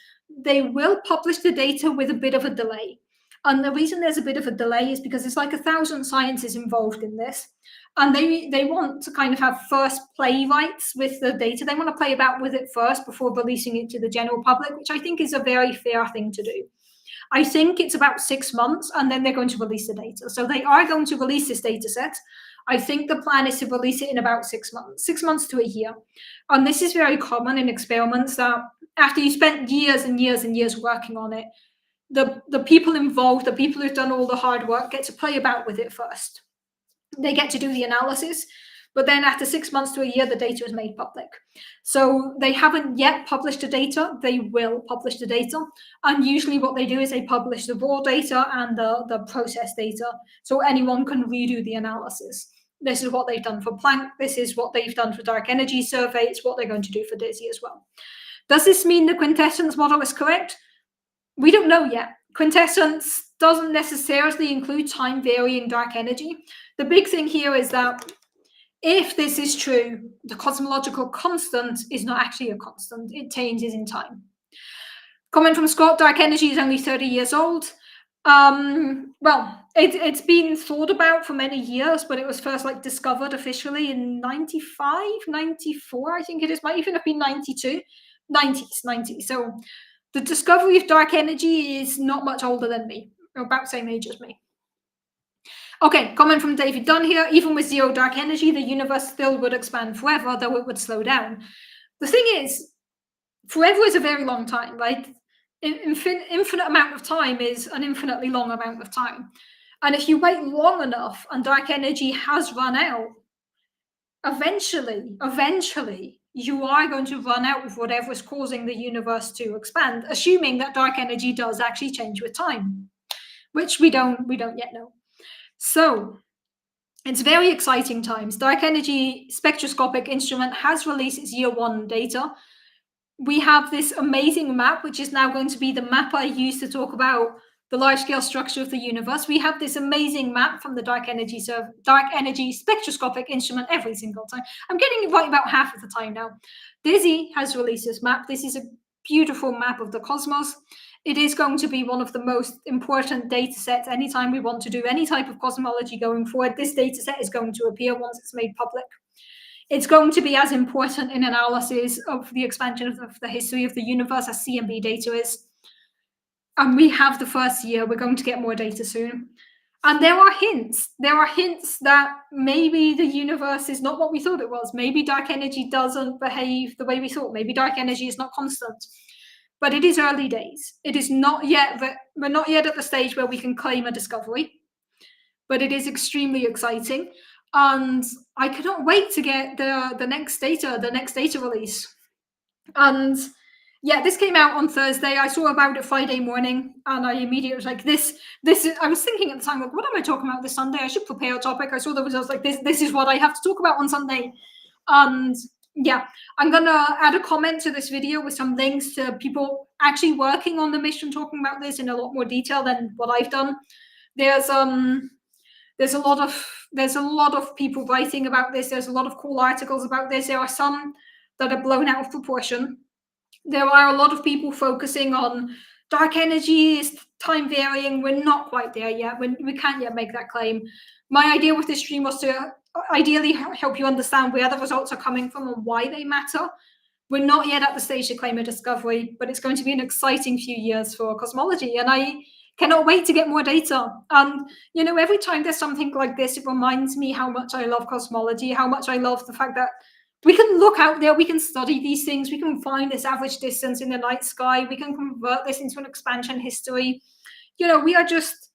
They will publish the data with a bit of a delay. And the reason there's a bit of a delay is because it's like 1,000 scientists involved in this. And they want to kind of have first play rights with the data. They want to play about with it first before releasing it to the general public, which I think is a very fair thing to do. I think it's about 6 months, and then they're going to release the data. So they are going to release this data set. I think the plan is to release it in about 6 months, 6 months to a year. And this is very common in experiments, that after you spent years and years and years working on it, the people involved, the people who've done all the hard work, get to play about with it first. They get to do the analysis, but then after 6 months to a year, the data is made public. So they haven't yet published the data. They will publish the data. And usually what they do is they publish the raw data and the process data, so anyone can redo the analysis. This is what they've done for Planck. This is what they've done for Dark Energy Survey. It's what they're going to do for DESI as well. Does this mean the quintessence model is correct? We don't know yet. Quintessence doesn't necessarily include time-varying dark energy. The big thing here is that if this is true, the cosmological constant is not actually a constant. It changes in time. Comment from Scott: dark energy is only 30 years old. Well, it's been thought about for many years, but it was first discovered officially in 95, 94, I think it is. Might even have been 92, 90s. So the discovery of dark energy is not much older than me, or about the same age as me. Okay, comment from David Dunn here: even with zero dark energy, the universe still would expand forever, though it would slow down. The thing is, forever is a very long time, right? Infinite amount of time is an infinitely long amount of time. And if you wait long enough and dark energy has run out, eventually, you are going to run out of whatever is causing the universe to expand, assuming that dark energy does actually change with time, which we don't yet know. So It's very exciting times. Dark Energy Spectroscopic Instrument has released its year 1 data. We have this amazing map, which is now going to be the map I use to talk about the large-scale structure of the universe. We have this amazing map from the Dark Energy Spectroscopic Instrument every single time. I'm getting it right about half of the time now. DESI has released this map. This is a beautiful map of the cosmos. It is going to be one of the most important data sets anytime we want to do any type of cosmology going forward. This data set is going to appear once it's made public. It's going to be as important in analysis of the expansion of the history of the universe as CMB data is. And we have the first year. We're going to get more data soon. And there are hints. There are hints that maybe the universe is not what we thought it was. Maybe dark energy doesn't behave the way we thought. Maybe dark energy is not constant. But it is early days. It is not yet we're not yet at the stage where we can claim a discovery. But it is extremely exciting. And I cannot wait to get the next data release. And yeah, this came out on Thursday. I saw about it Friday morning, and I immediately was like, this is, I was thinking at the time, like, what am I talking about this Sunday? I should prepare a topic. I saw the results, like, this is what I have to talk about on Sunday. And yeah, I'm gonna add a comment to this video with some links to people actually working on the mission, talking about this in a lot more detail than what I've done. There's a lot of people writing about this. There's a lot of cool articles about this. There are some that are blown out of proportion. There are a lot of people focusing on dark energy is time varying. We're not quite there yet. We can't yet make that claim. My idea with this stream was to ideally help you understand where the results are coming from and why they matter. We're not yet at the stage to claim a discovery, but it's going to be an exciting few years for cosmology. And I cannot wait to get more data. And, every time there's something like this, it reminds me how much I love cosmology, how much I love the fact that we can look out there, we can study these things, we can find this average distance in the night sky, we can convert this into an expansion history. We are just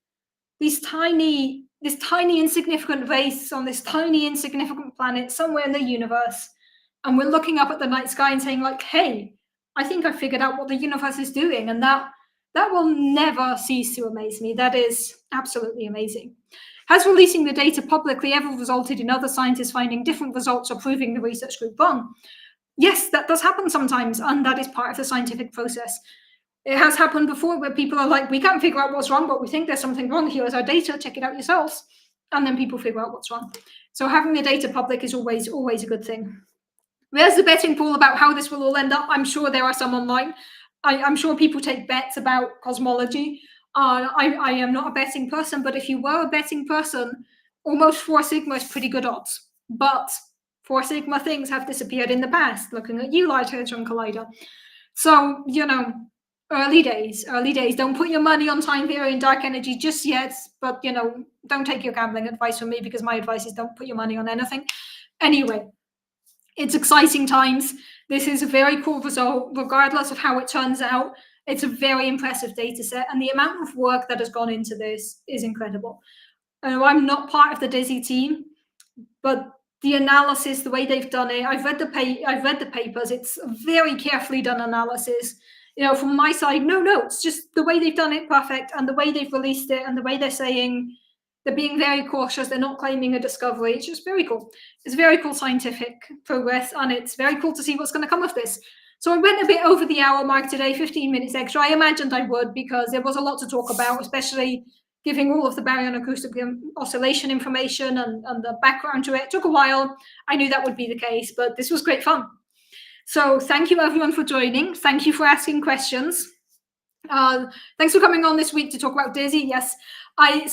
this tiny insignificant race on this tiny insignificant planet somewhere in the universe. And we're looking up at the night sky and saying, like, hey, I think I figured out what the universe is doing. And that will never cease to amaze me. That is absolutely amazing. Has releasing the data publicly ever resulted in other scientists finding different results or proving the research group wrong? Yes, that does happen sometimes, and that is part of the scientific process. It has happened before where people are like, we can't figure out what's wrong, but we think there's something wrong. Here is our data, check it out yourselves. And then people figure out what's wrong. So having the data public is always a good thing. There's the betting pool about how this will all end up. I'm sure there are some online. I'm sure people take bets about cosmology. I am not a betting person, but if you were a betting person, almost 4 sigma is pretty good odds. But 4 sigma things have disappeared in the past, looking at you, Large Hadron Collider. So, early days. Don't put your money on time varying dark energy just yet, but, don't take your gambling advice from me, because my advice is don't put your money on anything. Anyway, it's exciting times. This is a very cool result, regardless of how it turns out. It's a very impressive data set, and the amount of work that has gone into this is incredible. I'm not part of the DESI team, but the analysis, the way they've done it, I've read the papers. It's a very carefully done analysis. From my side, no notes, just the way they've done it, perfect, and the way they've released it, and the way they're saying they're being very cautious. They're not claiming a discovery. It's just very cool. It's very cool scientific progress, and it's very cool to see what's going to come of this. So I went a bit over the hour mark today, 15 minutes extra. I imagined I would, because there was a lot to talk about, especially giving all of the baryon acoustic oscillation information and the background to it. It took a while. I knew that would be the case, but this was great fun. So thank you everyone for joining. Thank you for asking questions. Thanks for coming on this week to talk about DESI. Yes, I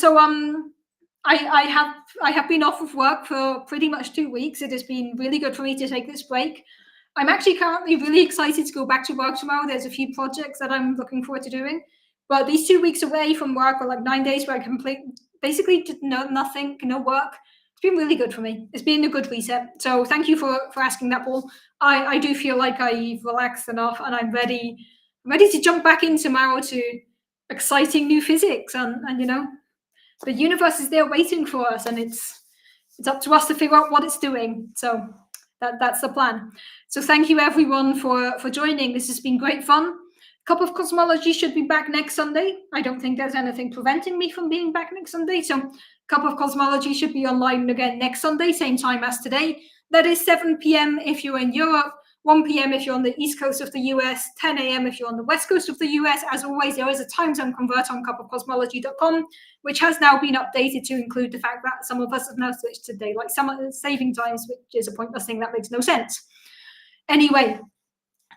have been off of work for pretty much 2 weeks. It has been really good for me to take this break. I'm actually currently really excited to go back to work tomorrow. There's a few projects that I'm looking forward to doing. But these 2 weeks away from work are like 9 days where I basically did nothing, no work. It's been really good for me. It's been a good reset. So thank you for asking that, Paul. I do feel like I've relaxed enough, and I'm ready to jump back in tomorrow to exciting new physics. And the universe is there waiting for us, and it's up to us to figure out what it's doing. So that's the plan. So thank you everyone for joining. This has been great fun. Cup of Cosmology should be back next Sunday. I don't think there's anything preventing me from being back next Sunday. So Cup of Cosmology should be online again next Sunday, same time as today. That is 7 p.m. if you're in Europe, 1 p.m. if you're on the east coast of the US, 10 a.m. if you're on the west coast of the US. As always, there is a time zone converter on cupofcosmology.com, which has now been updated to include the fact that some of us have now switched to daylight saving times, which is a pointless thing that makes no sense. Anyway,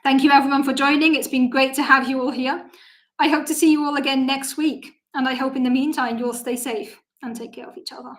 thank you everyone for joining. It's been great to have you all here. I hope to see you all again next week. And I hope in the meantime, you'll stay safe and take care of each other.